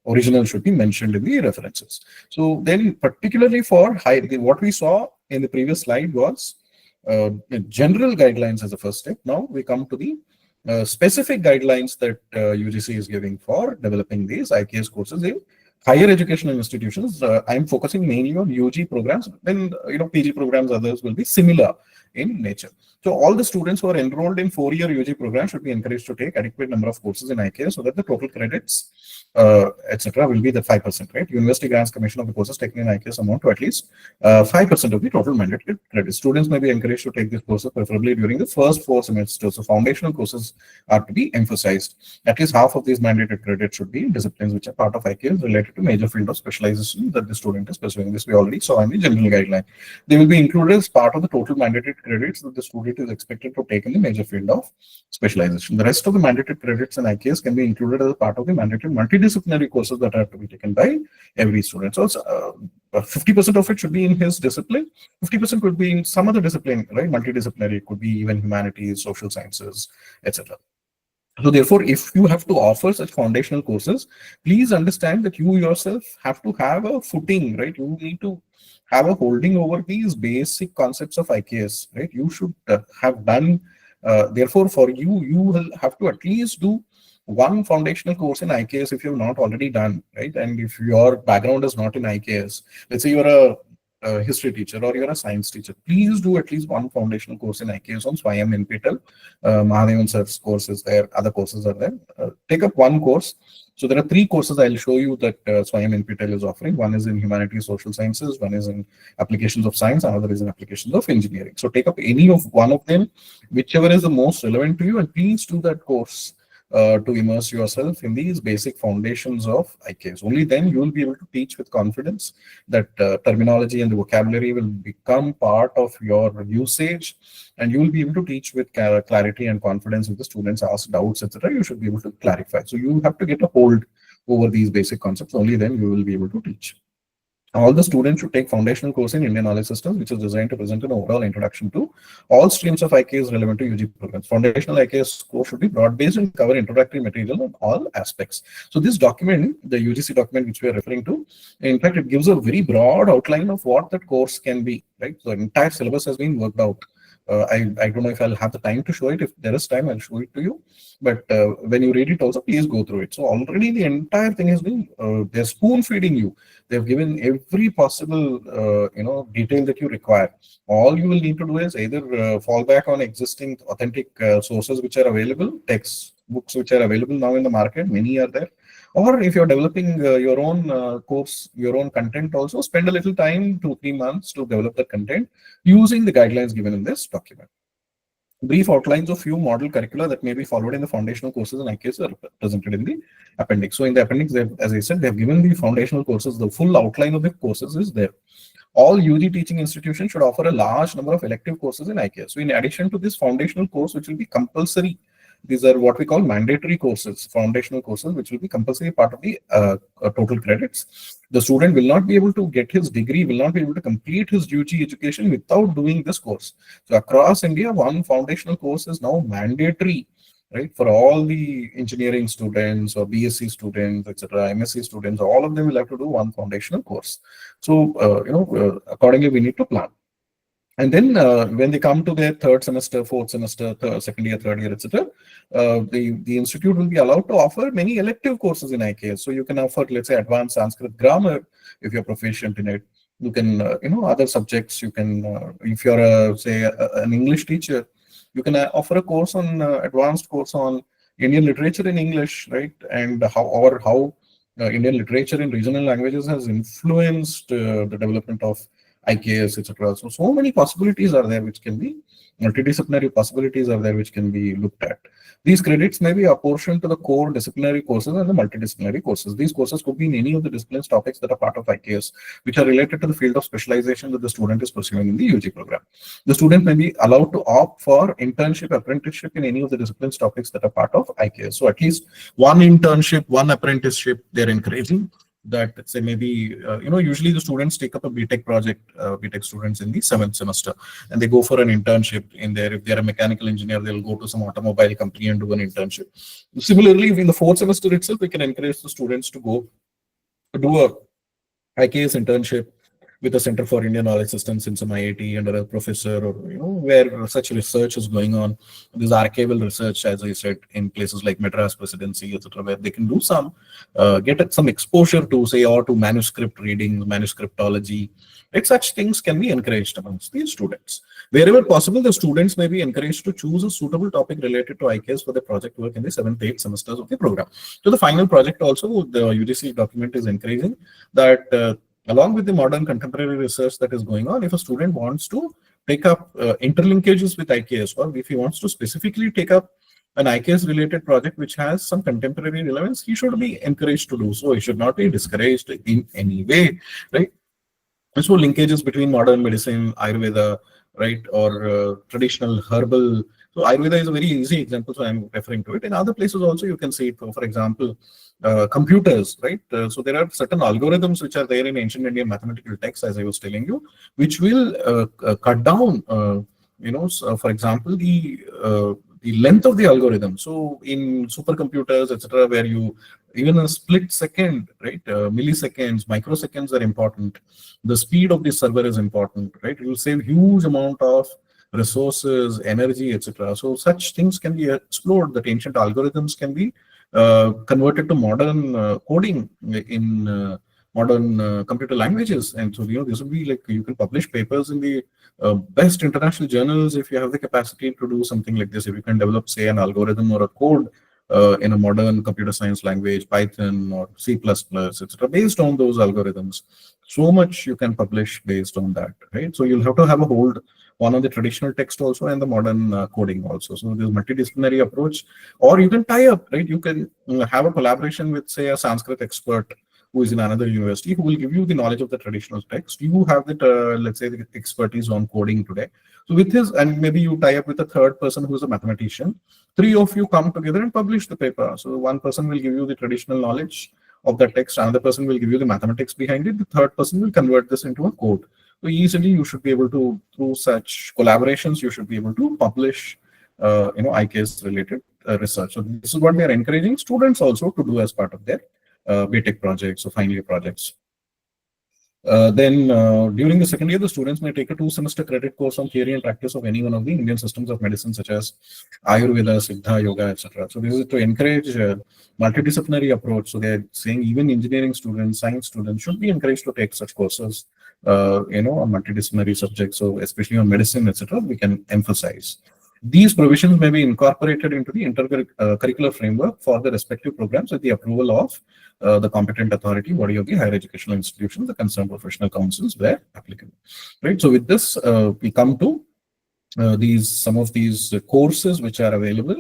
original should be mentioned in the references. So then, particularly for what we saw in the previous slide was general guidelines as a first step. Now we come to the specific guidelines that UGC is giving for developing these IKS courses in higher educational institutions. I'm focusing mainly on UG programs. Then PG programs, others will be similar in nature. So all the students who are enrolled in 4-year UG program should be encouraged to take adequate number of courses in IKS so that the total credits, etc., will be the 5%, right? University Grants Commission of the courses taken in IKS amount to at least 5% of the total mandated credits. Students may be encouraged to take these courses preferably during the first 4 semesters. So foundational courses are to be emphasized. At least half of these mandated credits should be in disciplines which are part of IKS related to major field of specialization that the student is pursuing. This we already saw in the general guideline. They will be included as part of the total mandated credits that the student is expected to take in the major field of specialization. The rest of the mandated credits in IKS can be included as a part of the mandated multidisciplinary courses that are to be taken by every student. So 50% of it should be in his discipline, 50% could be in some other discipline, right? Multidisciplinary, it could be even humanities, social sciences, etc. So therefore, if you have to offer such foundational courses, please understand that you yourself have to have a footing, right? You need to have a holding over these basic concepts of IKS, right? You should have done, therefore, for you, you will have to at least do one foundational course in IKS if you have not already done, right? And if your background is not in IKS, let's say you're a history teacher or you're a science teacher, please do at least one foundational course in IKS on Swayam NPTEL. Mahadevan sir's course is there, other courses are there. Take up one course. So there are 3 courses I'll show you that Swayam NPTEL is offering. One is in humanities, social sciences, one is in applications of science, another is in applications of engineering. So take up any of one of them, whichever is the most relevant to you, and please do that course to immerse yourself in these basic foundations of IKS. Only then you will be able to teach with confidence. That terminology and the vocabulary will become part of your usage, and you will be able to teach with clarity and confidence. If the students ask doubts, etc., you should be able to clarify. So you have to get a hold over these basic concepts. Only then you will be able to teach. All the students should take foundational course in Indian knowledge systems, which is designed to present an overall introduction to all streams of IKS relevant to UG programs. Foundational IKS course should be broad-based and cover introductory material on all aspects. So this document, the UGC document which we are referring to, in fact, it gives a very broad outline of what that course can be, right? So the entire syllabus has been worked out. I don't know if I'll have the time to show it. If there is time, I'll show it to you. But when you read it also, please go through it. So already the entire thing has been, they're spoon feeding you. They've given every possible, detail that you require. All you will need to do is either fall back on existing authentic sources which are available, textbooks which are available now in the market, many are there. Or if you're developing your own course, your own content also, spend a little time, 2-3 months to develop the content using the guidelines given in this document. Brief outlines of few model curricula that may be followed in the foundational courses in IKS are presented in the appendix. So in the appendix, as I said, they have given the foundational courses. The full outline of the courses is there. All UG teaching institutions should offer a large number of elective courses in IKS. So in addition to this foundational course, which will be compulsory, these are what we call mandatory courses, foundational courses, which will be compulsory part of the total credits. The student will not be able to get his degree, will not be able to complete his UG education without doing this course. So across India, one foundational course is now mandatory, right? For all the engineering students or BSc students, etc., MSc students, all of them will have to do one foundational course. So, accordingly, we need to plan. And then when they come to their 3rd semester, 4th semester, 2nd year, 3rd year, etc., the institute will be allowed to offer many elective courses in IKS. So you can offer, let's say, advanced Sanskrit grammar if you're proficient in it. You can, other subjects. You can, if you're, say, an English teacher, you can offer a course on advanced course on Indian literature in English, right? And how Indian literature in regional languages has influenced the development of IKS, etc. So many possibilities are there which can be multidisciplinary possibilities are there which can be looked at. These credits may be apportioned to the core disciplinary courses and the multidisciplinary courses. These courses could be in any of the disciplines topics that are part of IKS, which are related to the field of specialization that the student is pursuing in the UG program. The student may be allowed to opt for internship, apprenticeship in any of the disciplines topics that are part of IKS. So at least one internship, one apprenticeship, they're encouraging that. Say maybe usually the students take up a BTech project, BTech students in the 7th semester, and they go for an internship in there. If they're a mechanical engineer, they'll go to some automobile company and do an internship. Similarly, in the 4th semester itself, we can encourage the students to go do a IKS internship with a Center for Indian Knowledge Systems in some IIT under a professor, or where such research is going on. This archival research, as I said, in places like Madras Presidency, etc., where they can do some get some exposure to, say, or to manuscript reading, manuscriptology. Right? Such things can be encouraged amongst these students. Wherever possible, the students may be encouraged to choose a suitable topic related to IKS for the project work in the 7th, 8th semesters of the program. So the final project also, the UGC document is encouraging that along with the modern contemporary research that is going on, if a student wants to take up interlinkages with IKS, or if he wants to specifically take up an IKS related project which has some contemporary relevance, he should be encouraged to do so. He should not be discouraged in any way, right? So linkages between modern medicine, Ayurveda, right, or traditional herbal. So Ayurveda is a very easy example, so I'm referring to it. In other places also you can see it. For example, computers, right? So there are certain algorithms which are there in ancient Indian mathematical texts, as I was telling you, which will cut down, so for example, the length of the algorithm. So in supercomputers, etc., where you even a split second, right, milliseconds, microseconds are important. The speed of the server is important, right? It will save huge amount of resources, energy, etc. So such things can be explored. That ancient algorithms can be converted to modern coding in modern computer languages. And so this will be like, you can publish papers in the best international journals if you have the capacity to do something like this. If you can develop, say, an algorithm or a code in a modern computer science language, Python or C++, etc., based on those algorithms, so much you can publish based on that, right? So you'll have to have a hold one on the traditional text also and the modern coding also. So there's multidisciplinary approach, or you can tie up, right? You can have a collaboration with, say, a Sanskrit expert who is in another university, who will give you the knowledge of the traditional text. You have the, let's say, the expertise on coding today. So with his, and maybe you tie up with a third person who is a mathematician. Three of you come together and publish the paper. So one person will give you the traditional knowledge of the text, another person will give you the mathematics behind it, the third person will convert this into a code. So easily you should be able to, through such collaborations, you should be able to publish, IKS related research. So this is what we are encouraging students also to do as part of their BTech projects or final year projects. Then during the second year, the students may take a 2-semester credit course on theory and practice of any one of the Indian systems of medicine, such as Ayurveda, Siddha, Yoga, etc. So this is to encourage multidisciplinary approach. So they're saying even engineering students, science students should be encouraged to take such courses, on multidisciplinary subjects. So especially on medicine, etc., we can emphasize. These provisions may be incorporated into the intercurricular framework for the respective programs with the approval of the competent authority, body of the higher educational institutions, the concerned professional councils where applicable. Right. So with this, we come to some of these courses which are available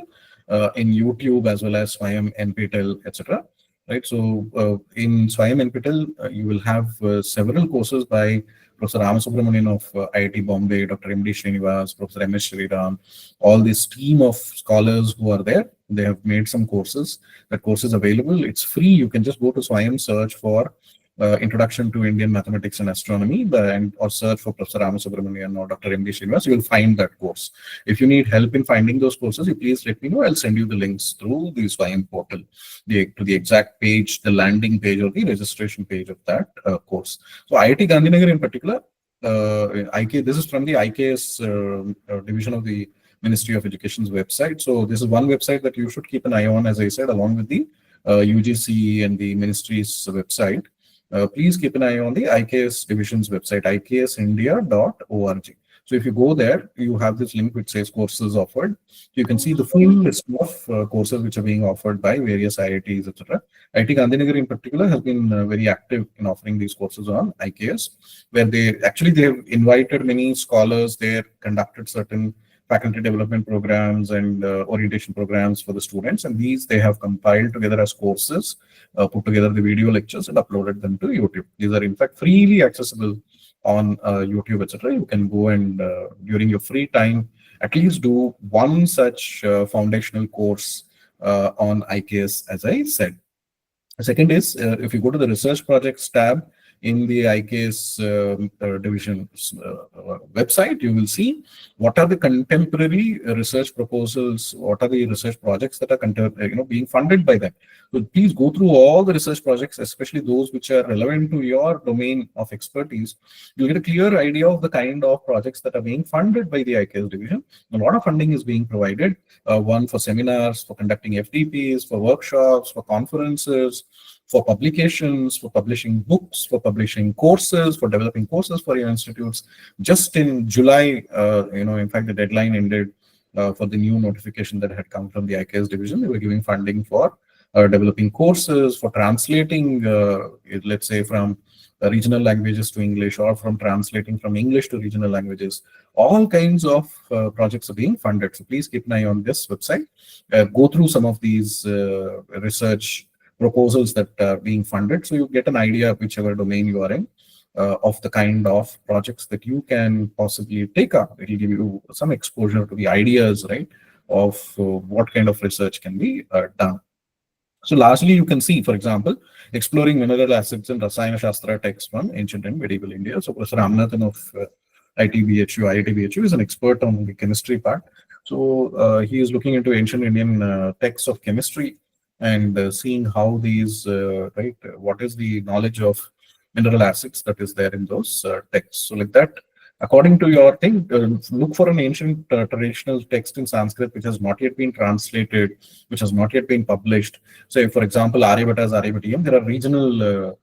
in YouTube as well as Swayam, NPTEL, etc. Right. So in Swayam NPTEL, you will have several courses by Professor Ramasubramanian of IIT Bombay, Dr. M.D. Srinivas, Professor M.S. Sriram, all this team of scholars who are there. They have made some courses. That course is available. It's free. You can just go to Swayam, search for Introduction to Indian Mathematics and Astronomy, or search for Professor Ramasubramanian or Dr. M.D. Srinivas. You will find that course. If you need help in finding those courses, you please let me know. I'll send you the links through the Swayam portal, to the exact page, the landing page or the registration page of that course. So IIT Gandhinagar in particular, this is from the IKS division of the Ministry of Education's website. So this is one website that you should keep an eye on, as I said, along with the UGC and the ministry's website. Please keep an eye on the IKS division's website, iksindia.org. So if you go there, you have this link which says courses offered. You can see the full list of courses which are being offered by various IITs, etc. IIT Gandhinagar in particular has been very active in offering these courses on IKS, where they have invited many scholars there, conducted certain faculty development programs and orientation programs for the students, and these they have compiled together as courses, put together the video lectures and uploaded them to YouTube. These are in fact freely accessible on YouTube, etc. You can go and during your free time at least do one such foundational course on IKS, as I said. The second is if you go to the research projects tab in the IKS division website, you will see what are the contemporary research proposals, what are the research projects that are being funded by them. So please go through all the research projects, especially those which are relevant to your domain of expertise. You'll get a clear idea of the kind of projects that are being funded by the IKS division. A lot of funding is being provided, one for seminars, for conducting FDPs, for workshops, for conferences, for publications, for publishing books, for publishing courses, for developing courses for your institutes. Just in July, in fact, the deadline ended for the new notification that had come from the IKS division. They were giving funding for developing courses, for translating, let's say, from regional languages to English, or from translating from English to regional languages. All kinds of projects are being funded. So please keep an eye on this website. Go through some of these research proposals that are being funded, so you get an idea of whichever domain you are in, of the kind of projects that you can possibly take up. It will give you some exposure to the ideas, right, of what kind of research can be done. So largely you can see, for example, exploring mineral acids and Rasayana Shastra texts from ancient and medieval India. So Professor Amnathan of IIT is an expert on the chemistry part. So he is looking into ancient Indian texts of chemistry and seeing how these, what is the knowledge of mineral acids that is there in those texts. So like that, according to your thing, look for an ancient traditional text in Sanskrit which has not yet been translated, which has not yet been published. Say, for example, Aryabhata's Aryabhatiyam, there are regional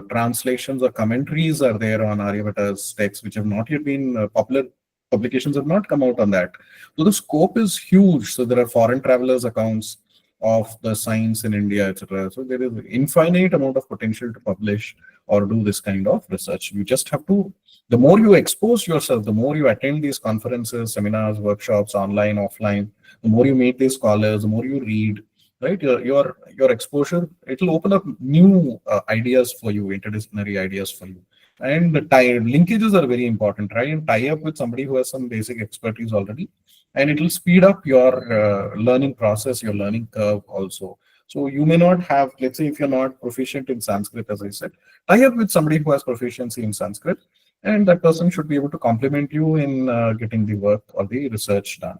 translations or commentaries are there on Aryabhata's text which have not yet been popular. Publications have not come out on that. So the scope is huge. So there are foreign travelers' accounts of the science in India, etc. So there is infinite amount of potential to publish or do this kind of research. You just have to, the more you expose yourself, the more you attend these conferences, seminars, workshops, online, offline, the more you meet these scholars, the more you read, right? Your exposure, it will open up new ideas for you, interdisciplinary ideas for you. And the linkages are very important. Try and tie up with somebody who has some basic expertise already, and it will speed up your learning process, your learning curve also. So you may not have, let's say, if you're not proficient in Sanskrit, as I said, tie up with somebody who has proficiency in Sanskrit, and that person should be able to complement you in getting the work or the research done.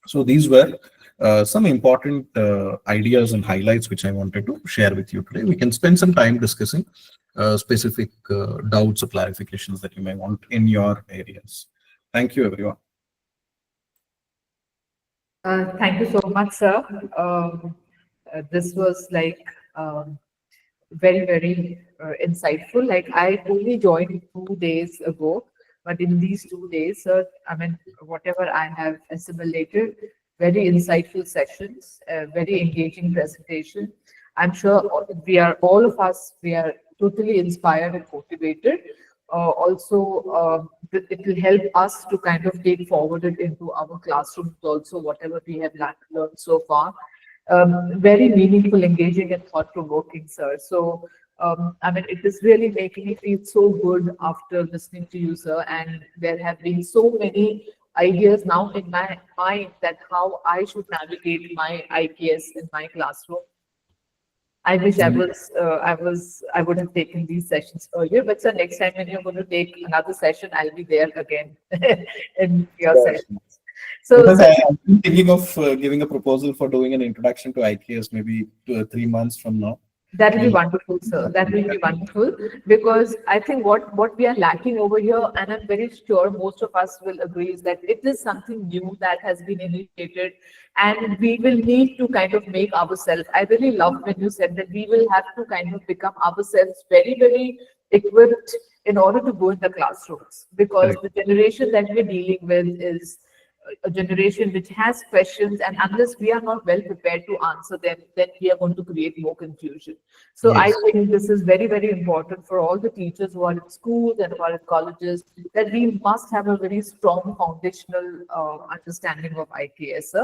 So these were some important ideas and highlights which I wanted to share with you today. We can spend some time discussing specific doubts or clarifications that you may want in your areas. Thank you, everyone. Thank you so much, sir. This was like very, very insightful. Like I only joined 2 days ago, but in these 2 days, sir, I mean, whatever I have assimilated, very insightful sessions, very engaging presentation. I'm sure all of us, we are totally inspired and motivated. Also, it will help us to kind of take forward it into our classrooms also, whatever we have learned so far. Very meaningful, engaging, and thought-provoking, sir. So, I mean, it is really making me feel so good after listening to you, sir. And there have been so many ideas now in my mind that how I should navigate my IKS in my classroom. I wish I would have taken these sessions earlier, but sir, next time when you're going to take another session, I'll be there again in your sessions. So, because I'm thinking of giving a proposal for doing an introduction to IKS maybe 2 or 3 months from now. that will be wonderful, sir. That will be wonderful, because I think what we are lacking over here, and I'm very sure most of us will agree, is that it is something new that has been initiated, and we will need to kind of make ourselves. I really love when you said that we will have to kind of become ourselves very, very equipped in order to go in the classrooms, because Correct. the generation that we're dealing with is a generation which has questions, and unless we are not well prepared to answer them, then we are going to create more confusion. So I Yes. think this is very, very important for all the teachers who are in schools and who are in colleges, that we must have a very strong foundational understanding of IKS.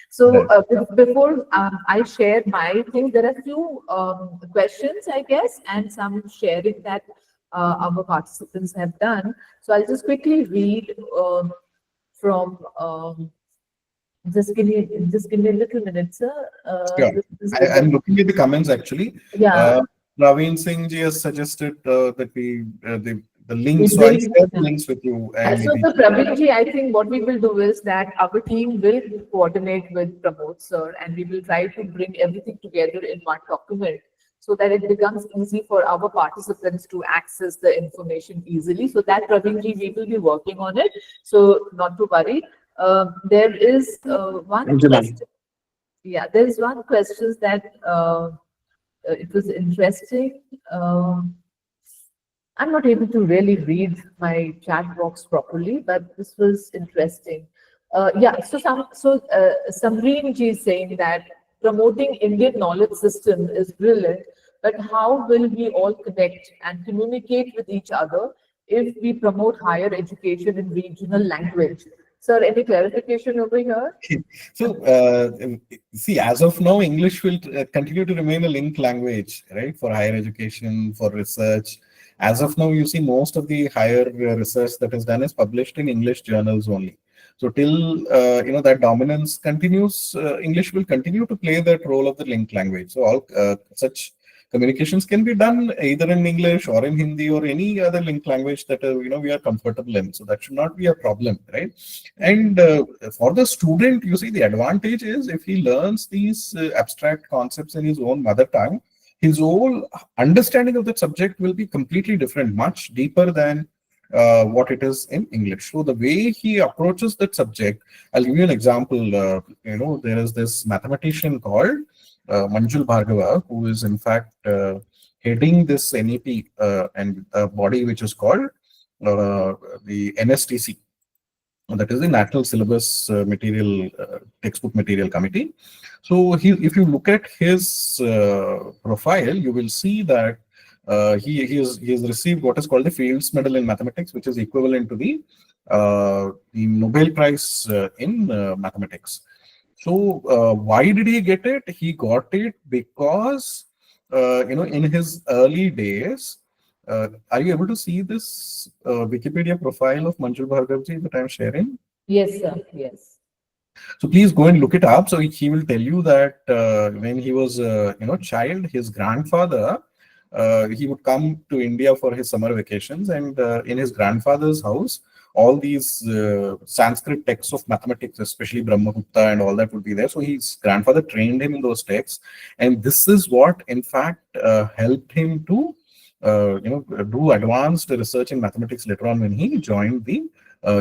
So Right. before I share my thing, there are few questions, I guess, and some sharing that our participants have done. So I'll just quickly read from just give me a little minute, sir. Sure. This I'm looking at the comments actually. yeah, Praveen Singh ji has suggested that the we links. So I'll bring. share the links with you and So, maybe. the Praveen I think what we will do is that our team will coordinate with Pramod sir, and we will try to bring everything together in one document so that it becomes easy for our participants to access the information easily. So that Praveen we will be working on it. So not to worry. There is one Thank you, ma'am. question. Yeah, there is one question that it was interesting. I'm not able to really read my chat box properly, but this was interesting. Yeah, Samreen ji is saying that promoting Indian knowledge system is brilliant, but how will we all connect and communicate with each other if we promote higher education in regional language? Sir, any clarification over here? So, see, as of now, English will continue to remain a linked language, right, for higher education, for research. As of now, you see, most of the higher research that is done is published in English journals only. So, till that dominance continues, English will continue to play that role of the linked language. So, all such communications can be done either in English or in Hindi or any other linked language that we are comfortable in. So, that should not be a problem, right? And for the student, you see, the advantage is if he learns these abstract concepts in his own mother tongue, his whole understanding of the subject will be completely different, much deeper than what it is in English. So the way he approaches that subject, I'll give you an example. There is this mathematician called Manjul Bhargava, who is in fact heading this NEP and a body which is called the NSTC, that is the National Syllabus Material Textbook Material Committee. So if you look at his profile, you will see that he has received what is called the Fields Medal in Mathematics, which is equivalent to the Nobel Prize in Mathematics. So why did he get it? He got it because in his early days. Are you able to see this Wikipedia profile of Manjul Bhargavji that I'm sharing? Yes, sir. Yes. So please go and look it up. So he will tell you that when he was child, his grandfather he would come to India for his summer vacations, and in his grandfather's house, all these Sanskrit texts of mathematics, especially Brahmagupta and all that, would be there. So his grandfather trained him in those texts, and this is what, in fact, helped him to do advanced research in mathematics later on when he joined the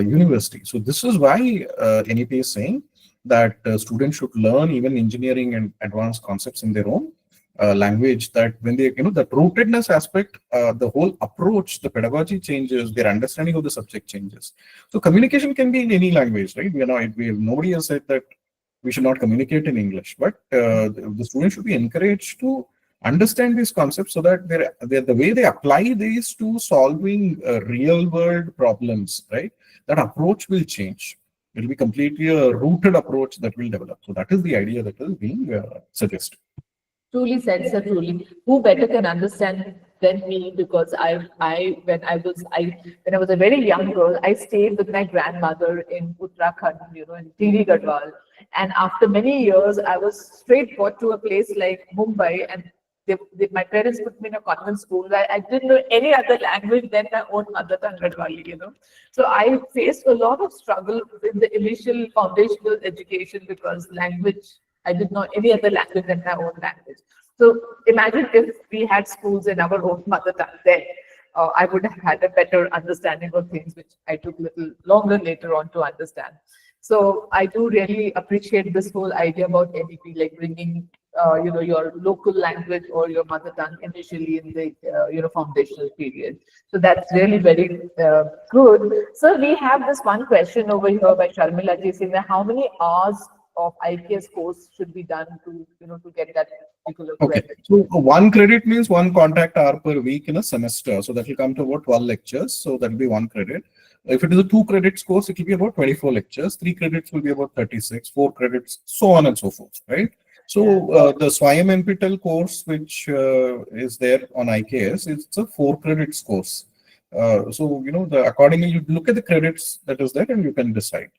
university. So this is why NEP is saying that students should learn even engineering and advanced concepts in their own language, that when they, the rootedness aspect, the whole approach, the pedagogy changes, their understanding of the subject changes. So communication can be in any language, right? Nobody has said that we should not communicate in English, but the students should be encouraged to understand these concepts so that the way they apply these to solving real world problems, right? That approach will change. It will be completely a rooted approach that will develop. So that is the idea that is being suggested. Truly said, sir. Truly, who better can understand than me? Because when I was a very young girl, I stayed with my grandmother in Uttarakhand, in Tiri Gadwal. And after many years, I was straight brought to a place like Mumbai, and my parents put me in a convent school. I didn't know any other language than my own mother tongue, Gadwali. So I faced a lot of struggle in the initial foundational education because language. I did not any other language than my own language. So imagine if we had schools in our own mother tongue, then I would have had a better understanding of things, which I took a little longer later on to understand. So I do really appreciate this whole idea about NEP, like bringing your local language or your mother tongue initially in the foundational period. So that's really very good. So we have this one question over here by Sharmila ji saying that how many hours of IKS course should be done to get that particular Okay, credit? so one credit means one contact hour per week in a semester. So that will come to about 12 lectures. So that will be one credit. If it is a 2 credits course, it will be about 24 lectures. 3 credits will be about 36, 4 credits, so on and so forth, right? So the Swayam NPTEL course, which is there on IKS, it's a 4 credits course. So, accordingly, you look at the credits that is there and you can decide.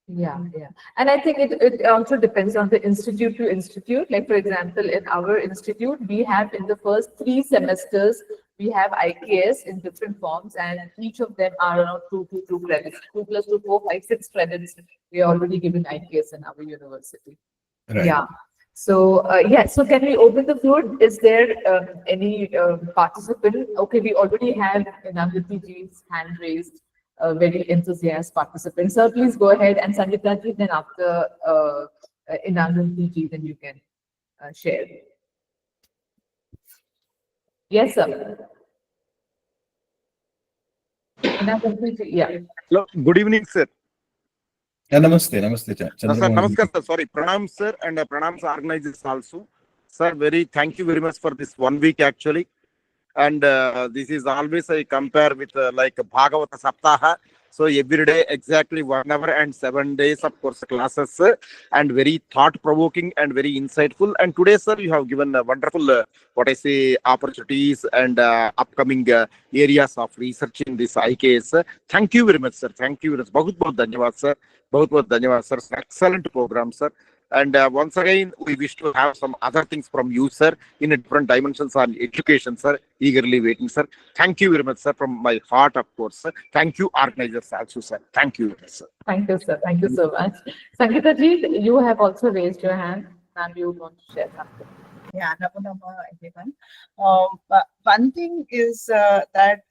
Yeah, yeah. And I think it also depends on the institute to institute. Like, for example, in our institute, we have in the first 3 semesters, we have IKS in different forms, and each of them are around 2 credits. 2 plus 2, 4, 5, 6 credits. We are already given IKS in our university. Right. Yeah. So, so can we open the floor? Is there any participant? Okay, we already have Namriti ji's hand raised, very enthusiastic participant. Sir, please go ahead, and Sangeeta ji, then after Namriti ji, then you can share. Yes, sir. Namriti ji, yeah. Hello, good evening, sir. Namaste, namaste, Sir, Chandramohan. namaskar, sir. Sorry, pranam, sir, and pranams organizers also. Sir, thank you very much for this 1 week actually. And this is always I compare with like Bhagavata Saptaha. So every day exactly 1 hour and 7 days of course classes and very thought provoking and very insightful. And today, sir, you have given wonderful what I say opportunities and upcoming areas of research in this IKS. Thank you very much, sir. Thank you very much. Bahut dhanyawad, sir. Bahut dhanyawad, sir. Excellent program, sir. And once again, we wish to have some other things from you, sir, in a different dimensions on education, sir. Eagerly waiting, sir. Thank you very much, sir, from my heart, of course, sir. Thank you, organizers also, sir. Thank you, sir. Thank you, sir. Thank you so much. Sangeeta ji, you have also raised your hand, and you want to share something. Yeah, Namo everyone. One thing is that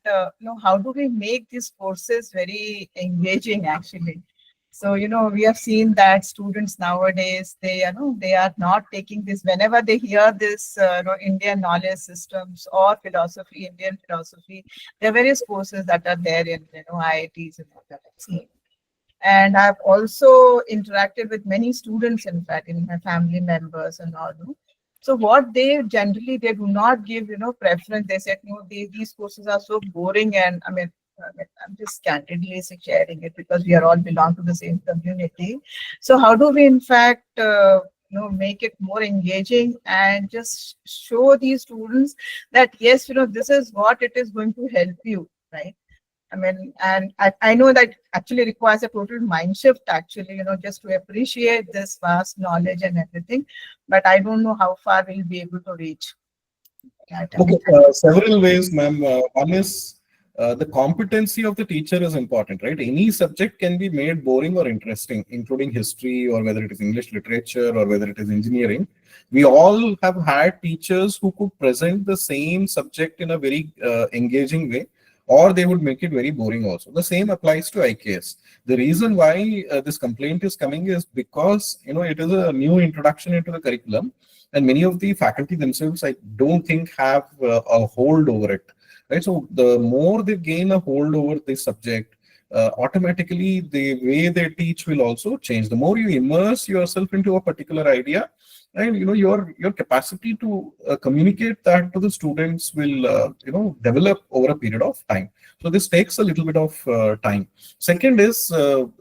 how do we make these courses very engaging actually? So we have seen that students nowadays they are not taking this whenever they hear this Indian knowledge systems or philosophy, Indian philosophy. There are various courses that are there in IITs and all that I've seen. And I've also interacted with many students, in fact, in my family members and all. So what they generally they do not give preference. They said no, these courses are so boring, and I'm just candidly sharing it because we are all belong to the same community. So how do we in fact make it more engaging and just show these students that yes, this is what it is going to help you, right? And I know that actually requires a total mind shift actually, just to appreciate this vast knowledge and everything. But I don't know how far we'll be able to reach. Okay, several ways, ma'am. One is the competency of the teacher is important, right? Any subject can be made boring or interesting, including history or whether it is English literature or whether it is engineering. We all have had teachers who could present the same subject in a very engaging way, or they would make it very boring also. The same applies to IKS. The reason why this complaint is coming is because it is a new introduction into the curriculum, and many of the faculty themselves I don't think have a hold over it, right? So the more they gain a hold over this subject, automatically the way they teach will also change. The more you immerse yourself into a particular idea, and your capacity to communicate that to the students will develop over a period of time. So this takes a little bit of time. Second is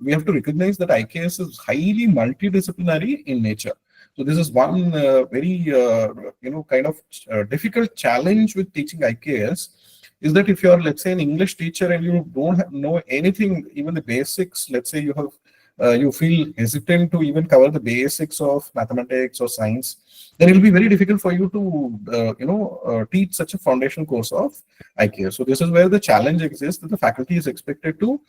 we have to recognize that IKS is highly multidisciplinary in nature. So this is one very kind of difficult challenge with teaching IKS, is that if you're, let's say, an English teacher and you don't know anything, even the basics, let's say you feel hesitant to even cover the basics of mathematics or science, then it will be very difficult for you to teach such a foundation course of IKS. So this is where the challenge exists, that the faculty is expected to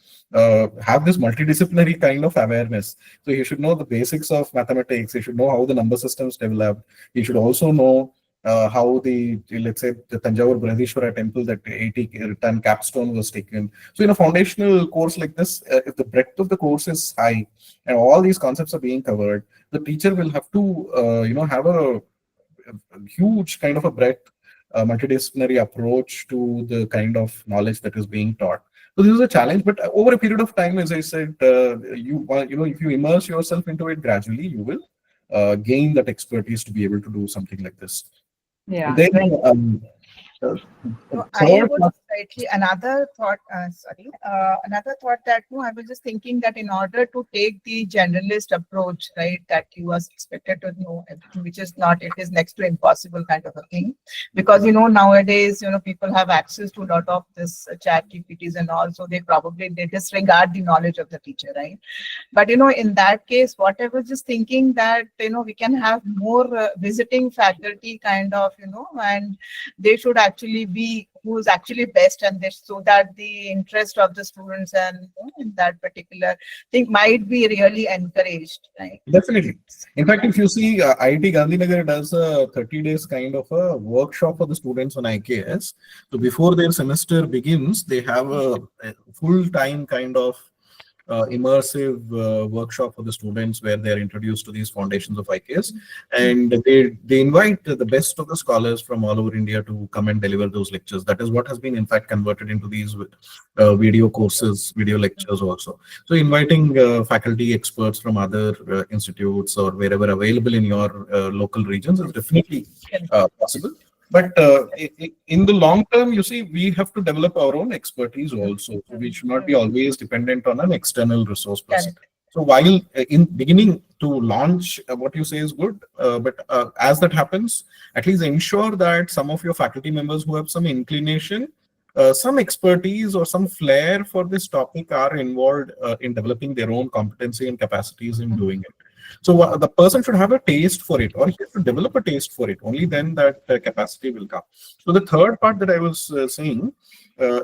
have this multidisciplinary kind of awareness. So you should know the basics of mathematics, you should know how the number systems developed, you should also know how let's say the Tanjavur Brihadishwara temple, that 80-ton capstone was taken. So in a foundational course like this, if the breadth of the course is high and all these concepts are being covered, the teacher will have to, have a huge kind of a breadth, multidisciplinary approach to the kind of knowledge that is being taught. So this is a challenge, but over a period of time, as I said, if you immerse yourself into it gradually, you will gain that expertise to be able to do something like this. Yeah. Then, uh, No, I third was part- slightly another thought. Another thought that no, I was just thinking that in order to take the generalist approach, right, that you was expected to know everything, which is not, it is next to impossible kind of a thing, because nowadays people have access to a lot of this chat GPTs and all, so they disregard the knowledge of the teacher, right? But in that case, what I was just thinking that we can have more visiting faculty kind of, and they should actually be who's actually best, and this, so that the interest of the students and in that particular thing might be really encouraged, right? Definitely. In fact, if you see, IIT Gandhinagar does a 30 days kind of a workshop for the students on IKS. So before their semester begins, they have a full-time kind of immersive workshop for the students where they are introduced to these foundations of IKS, and they invite the best of the scholars from all over India to come and deliver those lectures. That is what has been in fact converted into these video courses, video lectures also. So inviting faculty experts from other institutes or wherever available in your local regions is definitely possible. But in the long term, you see, we have to develop our own expertise also. So we should not be always dependent on an external resource person. So while in beginning to launch, what you say is good, but as that happens, at least ensure that some of your faculty members who have some inclination, some expertise or some flair for this topic are involved in developing their own competency and capacities in doing it. So the person should have a taste for it, or he has to develop a taste for it. Only then that capacity will come. So the third part that I was saying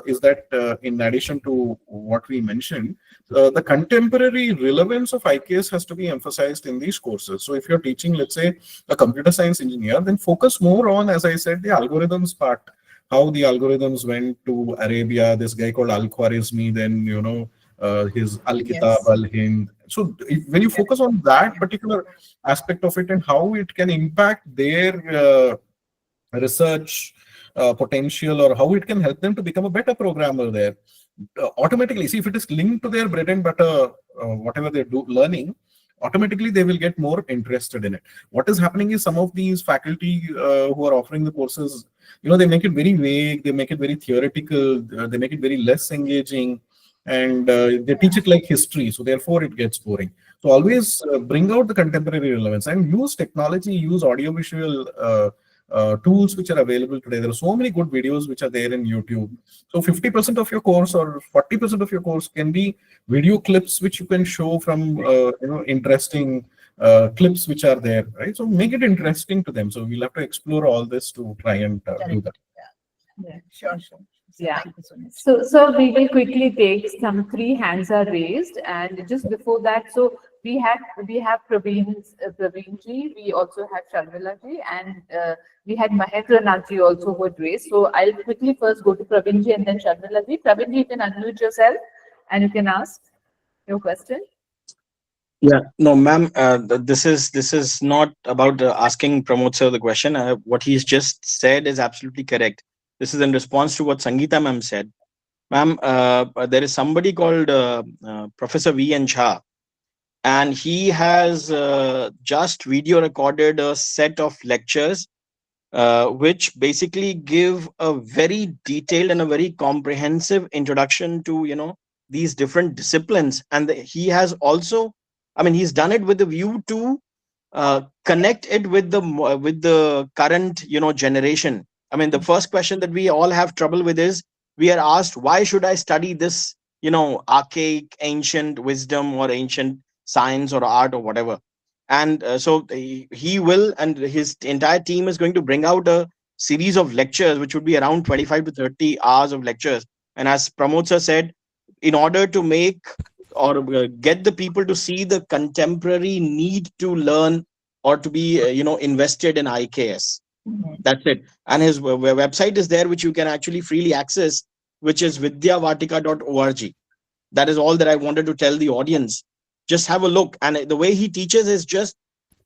is that in addition to what we mentioned, the contemporary relevance of IKS has to be emphasized in these courses. So if you're teaching, let's say, a computer science engineer, then focus more on, as I said, the algorithms part. How the algorithms went to Arabia, this guy called Al-Khwarizmi, then, his Al-Kitab, Yes. Al-Hind. So when you focus on that particular aspect of it and how it can impact their research potential, or how it can help them to become a better programmer there, automatically, see, if it is linked to their bread and butter, whatever they do learning, automatically they will get more interested in it. What is happening is some of these faculty who are offering the courses, they make it very vague, they make it very theoretical, they make it very less engaging, and they teach it like history, so therefore it gets boring. So always bring out the contemporary relevance and use technology, use audiovisual tools which are available today. There are so many good videos which are there in YouTube. So 50% of your course or 40% of your course can be video clips which you can show from interesting clips which are there, right? So make it interesting to them. So we'll have to explore all this to try and do that. Yeah, sure. Yeah. Thank you so much. So we will quickly take some 3 hands are raised, and just before that, so we have Praveenji, we also have Sharmilaji, and we had Mahendranathji also who had raised. So I'll quickly first go to Praveenji and then Sharmilaji. Praveenji, you can unmute yourself and you can ask your question. Yeah, no, ma'am. This is not about asking Pramod sir the question. What he's just said is absolutely correct. This is in response to what Sangeeta ma'am said. Ma'am, there is somebody called Professor V.N. Jha, and he has just video recorded a set of lectures which basically give a very detailed and a very comprehensive introduction to these different disciplines. And he has also, I mean, he's done it with a view to connect it with the current generation. I mean, the first question that we all have trouble with is, we are asked, why should I study this archaic ancient wisdom or ancient science or art or whatever? And so he will, and his entire team is going to bring out a series of lectures which would be around 25 to 30 hours of lectures. And as Pramod sir said, in order to make or get the people to see the contemporary need to learn or to be invested in IKS. That's it. And his website is there, which you can actually freely access, which is vidyavatika.org. That is all that I wanted to tell the audience. Just have a look. And the way he teaches is just,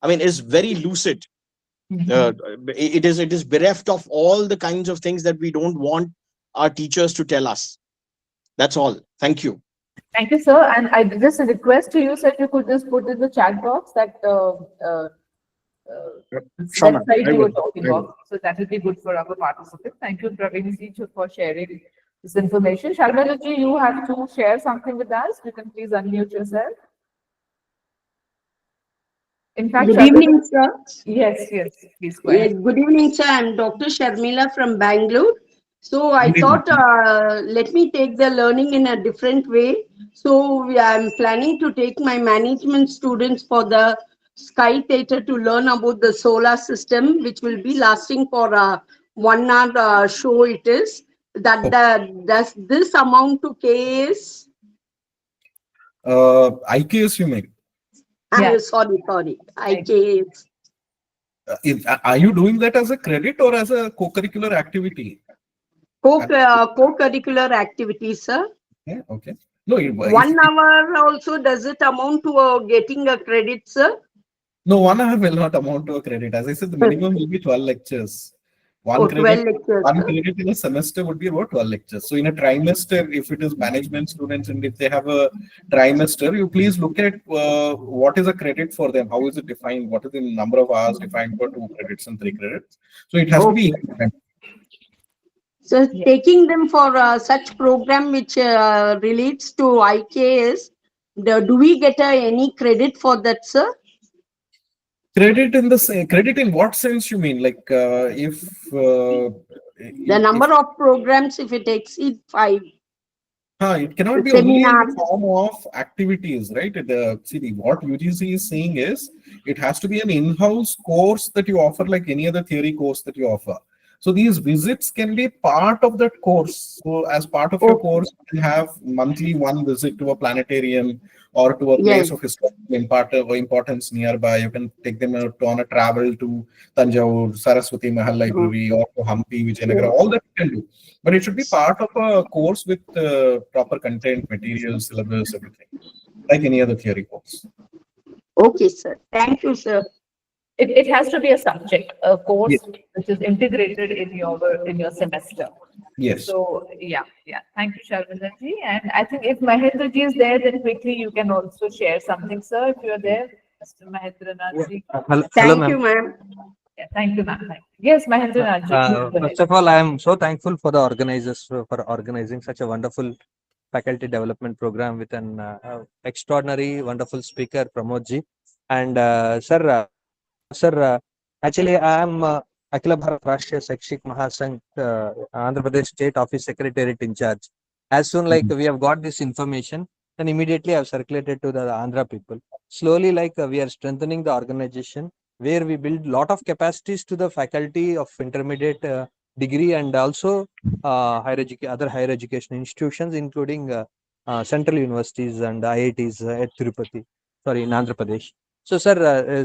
I mean, is very lucid. It is bereft of all the kinds of things that we don't want our teachers to tell us. That's all. Thank you. Thank you, sir. And I just a request to you, sir, if you could just put in the chat box that Sure, ma'am. website I you were will. talking I will. about. So that will be good for our participants. Thank you, Praveen ji, for sharing this information. Sharmila ji, you have to share something with us. You can please unmute yourself. In fact, Good Sharmila- evening, sir. Yes, please go Yes, ahead. good evening, sir. I'm Dr. Sharmila from Bangalore. So I Good thought, let me take the learning in a different way. So I'm planning to take my management students for the Sky Theatre to learn about the solar system, which will be lasting for a 1 hour show it is. Does this amount to KS? IKS, you mean? Yeah. Sorry, IKS. Are you doing that as a credit or as a co-curricular activity? Co-curricular activities, sir. Yeah, okay. No, 1 hour also, does it amount to getting a credit, sir? no, 1 hour will not amount to a credit. As I said, the minimum will be 12 lectures. One 12 lectures. one Sir. credit in a semester would be about 12 lectures. So in a trimester, if it is management students and if they have a trimester, you please look at what is a credit for them. How is it defined? What is the number of hours defined for 2 credits and 3 credits? So it has to be. So taking them for such program which relates to IKS, do we get any credit for that, sir? Credit in the credit in what sense you mean? Like if The number of programs, if it exceeds 5. It cannot be only in the form of activities, right? See, what UGC is saying is it has to be an in-house course that you offer, like any other theory course that you offer. So these visits can be part of that course. So as part of your course, you can have monthly one visit to a planetarium or to a place of historical importance nearby. You can take them on a travel to Tanjore, Saraswati Mahal Library, or to Hampi, Vijayanagara. All that you can do. But it should be part of a course with proper content, material, syllabus, everything, like any other theory course. Okay, sir. Thank you, sir. It has to be a subject, a course which is integrated in your semester. Yes. So yeah. Thank you, Sharmila ji. And I think if Mahendra ji is there, then quickly you can also share something, sir, if you're there, Mr. Mahendra ji. Thank you, ma'am. Yeah, thank you, ma'am. Yes, Mahendra ji. First of all, I am so thankful for the organizers for organizing such a wonderful faculty development program with an extraordinary, wonderful speaker, Pramod ji. And sir, actually, I am Akhila Bharat Rashtriya Shikshik Mahasangh, Andhra Pradesh State Office Secretariat in charge. As soon like we have got this information, then immediately I have circulated to the Andhra people. Slowly, like we are strengthening the organization where we build lot of capacities to the faculty of intermediate degree and also other higher education institutions, including central universities and IITs at Tirupati, sorry, in Andhra Pradesh. So, sir,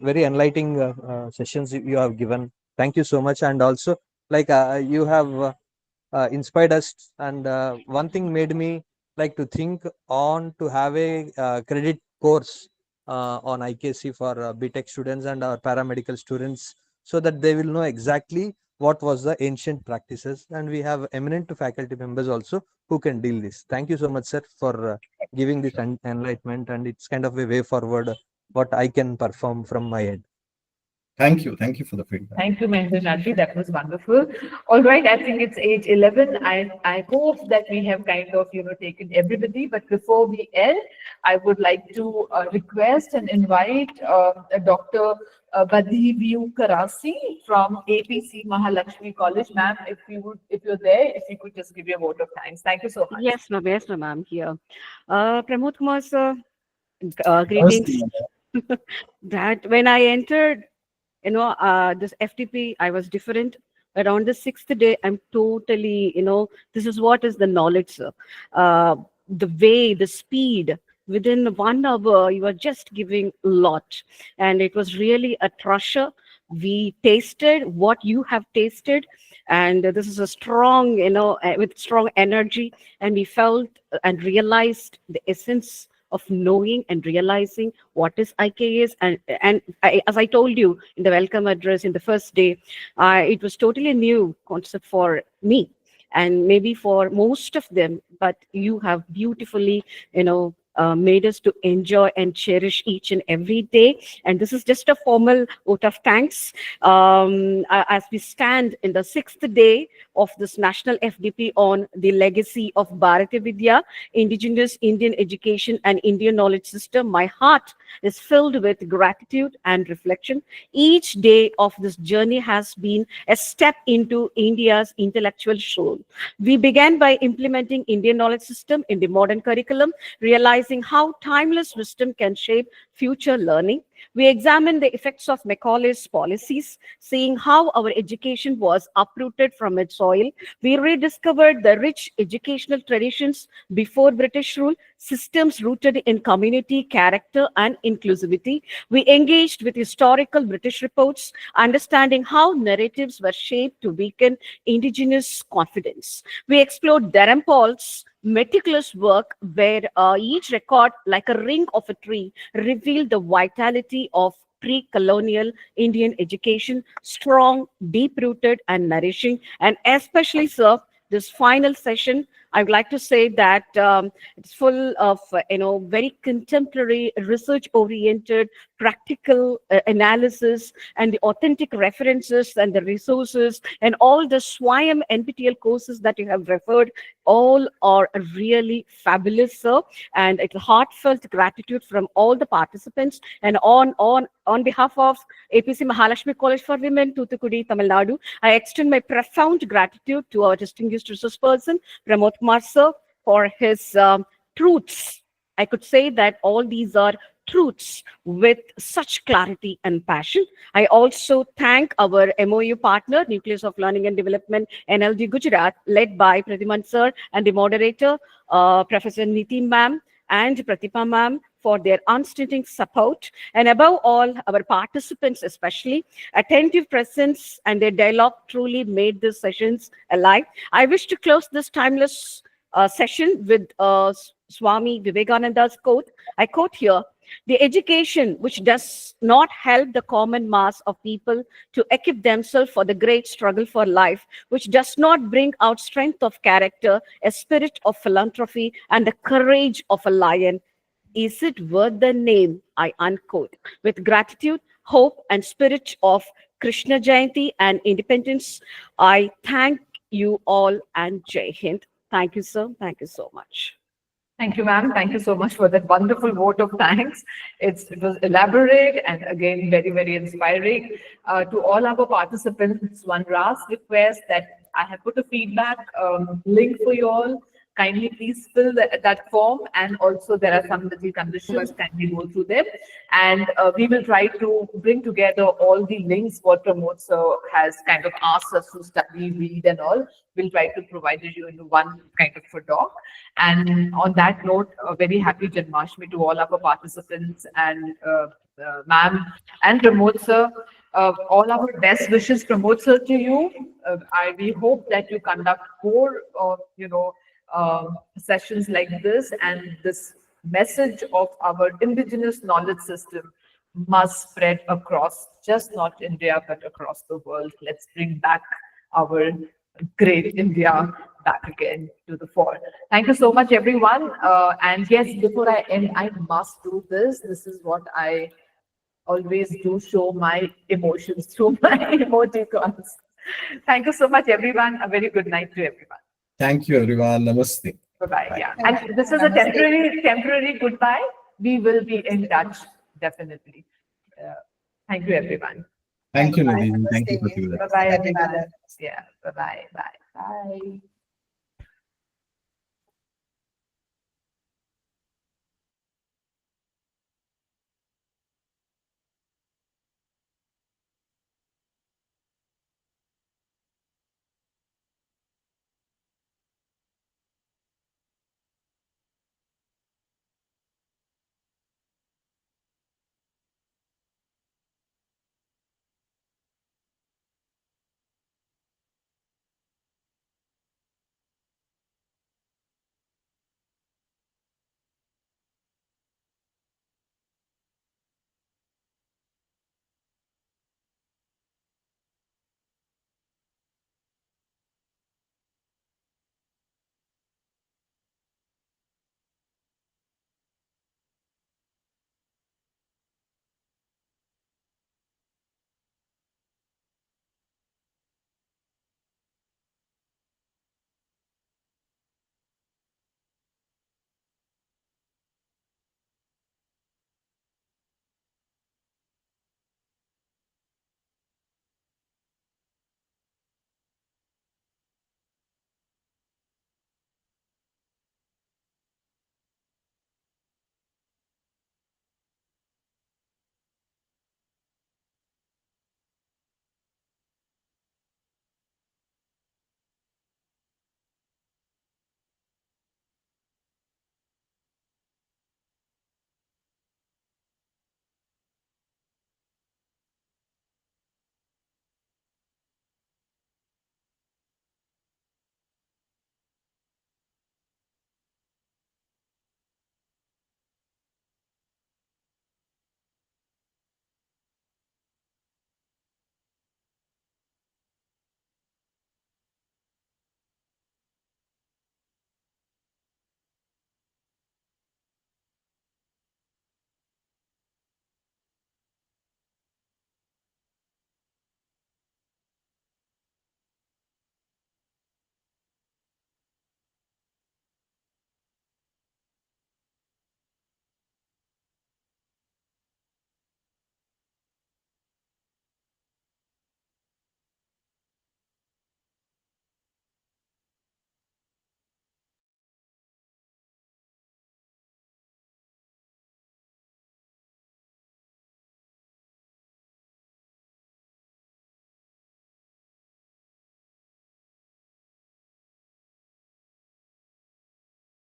very enlightening sessions you have given. Thank you so much. And also, like you have inspired us. And one thing made me like to think on to have a credit course on IKC for BTech students and our paramedical students, so that they will know exactly what was the ancient practices. And we have eminent faculty members also who can deal this. Thank you so much, sir, for giving this enlightenment. And it's kind of a way forward what I can perform from my end. Thank you for the feedback. Thank you, Mahendra ji. That was wonderful. All right, I think it's 8:11. I hope that we have kind of taken everybody. But before we end, I would like to request and invite Dr. Badhiviu Karasi from APC Mahalakshmi College, ma'am. If you're there, if you could just give your vote of thanks. Thank you so much. Yes, ma'am, I'm here. Pramod Kumar, sir, greetings. That when I entered, this FTP, I was different. But on the 6th day, I'm totally, this is what is the knowledge, sir. The way, the speed, within 1 hour, you are just giving a lot. And it was really a treasure We tasted what you have tasted, and this is a strong, with strong energy, and we felt and realized the essence of knowing and realizing what is IKS. And as I told you in the welcome address in the first day, it was totally a new concept for me and maybe for most of them, but you have beautifully, made us to enjoy and cherish each and every day. And this is just a formal vote of thanks as we stand in the 6th day of this national FDP on the legacy of Bharatiya Vidya, Indigenous Indian Education and Indian Knowledge System. My heart is filled with gratitude and reflection. Each day of this journey has been a step into India's intellectual soul. We began by implementing Indian knowledge system in the modern curriculum, realizing how timeless wisdom can shape future learning. We examined the effects of Macaulay's policies, seeing how our education was uprooted from its soil. We rediscovered the rich educational traditions before British rule, systems rooted in community, character, and inclusivity. We engaged with historical British reports, understanding how narratives were shaped to weaken indigenous confidence. We explored Darren Paul's meticulous work, where each record, like a ring of a tree, revealed the vitality of pre-colonial Indian education, strong, deep-rooted, and nourishing. And especially, sir, this final session, I would like to say that it's full of, very contemporary, research-oriented, practical analysis, and the authentic references and the resources and all the SWAYAM NPTEL courses that you have referred, all are really fabulous, sir. And it's heartfelt gratitude from all the participants. And on behalf of APC Mahalakshmi College for Women, Toothukudi, Tamil Nadu, I extend my profound gratitude to our distinguished resource person, Pramod Kumar sir, for his truths. I could say that all these are truths with such clarity and passion. I also thank our MOU partner, Nucleus of Learning and Development, NLD Gujarat, led by Pradhiman sir, and the moderator, Professor Niti ma'am and Pratipha ma'am, for their unstinting support. And above all, our participants, especially attentive presence and their dialogue, truly made these sessions alive. I wish to close this timeless session with Swami Vivekananda's quote. I quote here: "The education which does not help the common mass of people to equip themselves for the great struggle for life, which does not bring out strength of character, a spirit of philanthropy, and the courage of a lion, is it worth the name?" I unquote. With gratitude, hope, and spirit of Krishna Jayanti and independence, I thank you all, and Jai Hind. Thank you, sir. Thank you so much. Thank you, ma'am. Thank you so much for that wonderful vote of thanks. It was elaborate and again, very, very inspiring. To all our participants, one last request that I have put a feedback link for you all. Kindly please fill that form, and also there are some little conditions, kindly go through them. And we will try to bring together all the links what Pramod sir has kind of asked us to study, read and all. We'll try to provide you in one kind of a doc. And on that note, a very happy Janmashtami to all our participants and ma'am and Pramod sir. All our best wishes, Pramod sir, to you. We hope that you conduct more, sessions like this, and this message of our indigenous knowledge system must spread across just not India but across the world. Let's bring back our great India back again to the fore. Thank you so much, everyone. And yes, before I end, I must do this. This is what I always do, show my emotions through my emoticons. Thank you so much, everyone. A very good night to everyone. Thank you, everyone. Namaste. Bye-bye. Bye. Yeah. And this is a temporary goodbye. We will be in touch, definitely. Thank you, everyone. Thank you, Bye. Nidhi. Thank you, Namaste. Pratibha. Bye-bye, Everyone. everyone. Yeah. Bye-bye. Bye. Bye.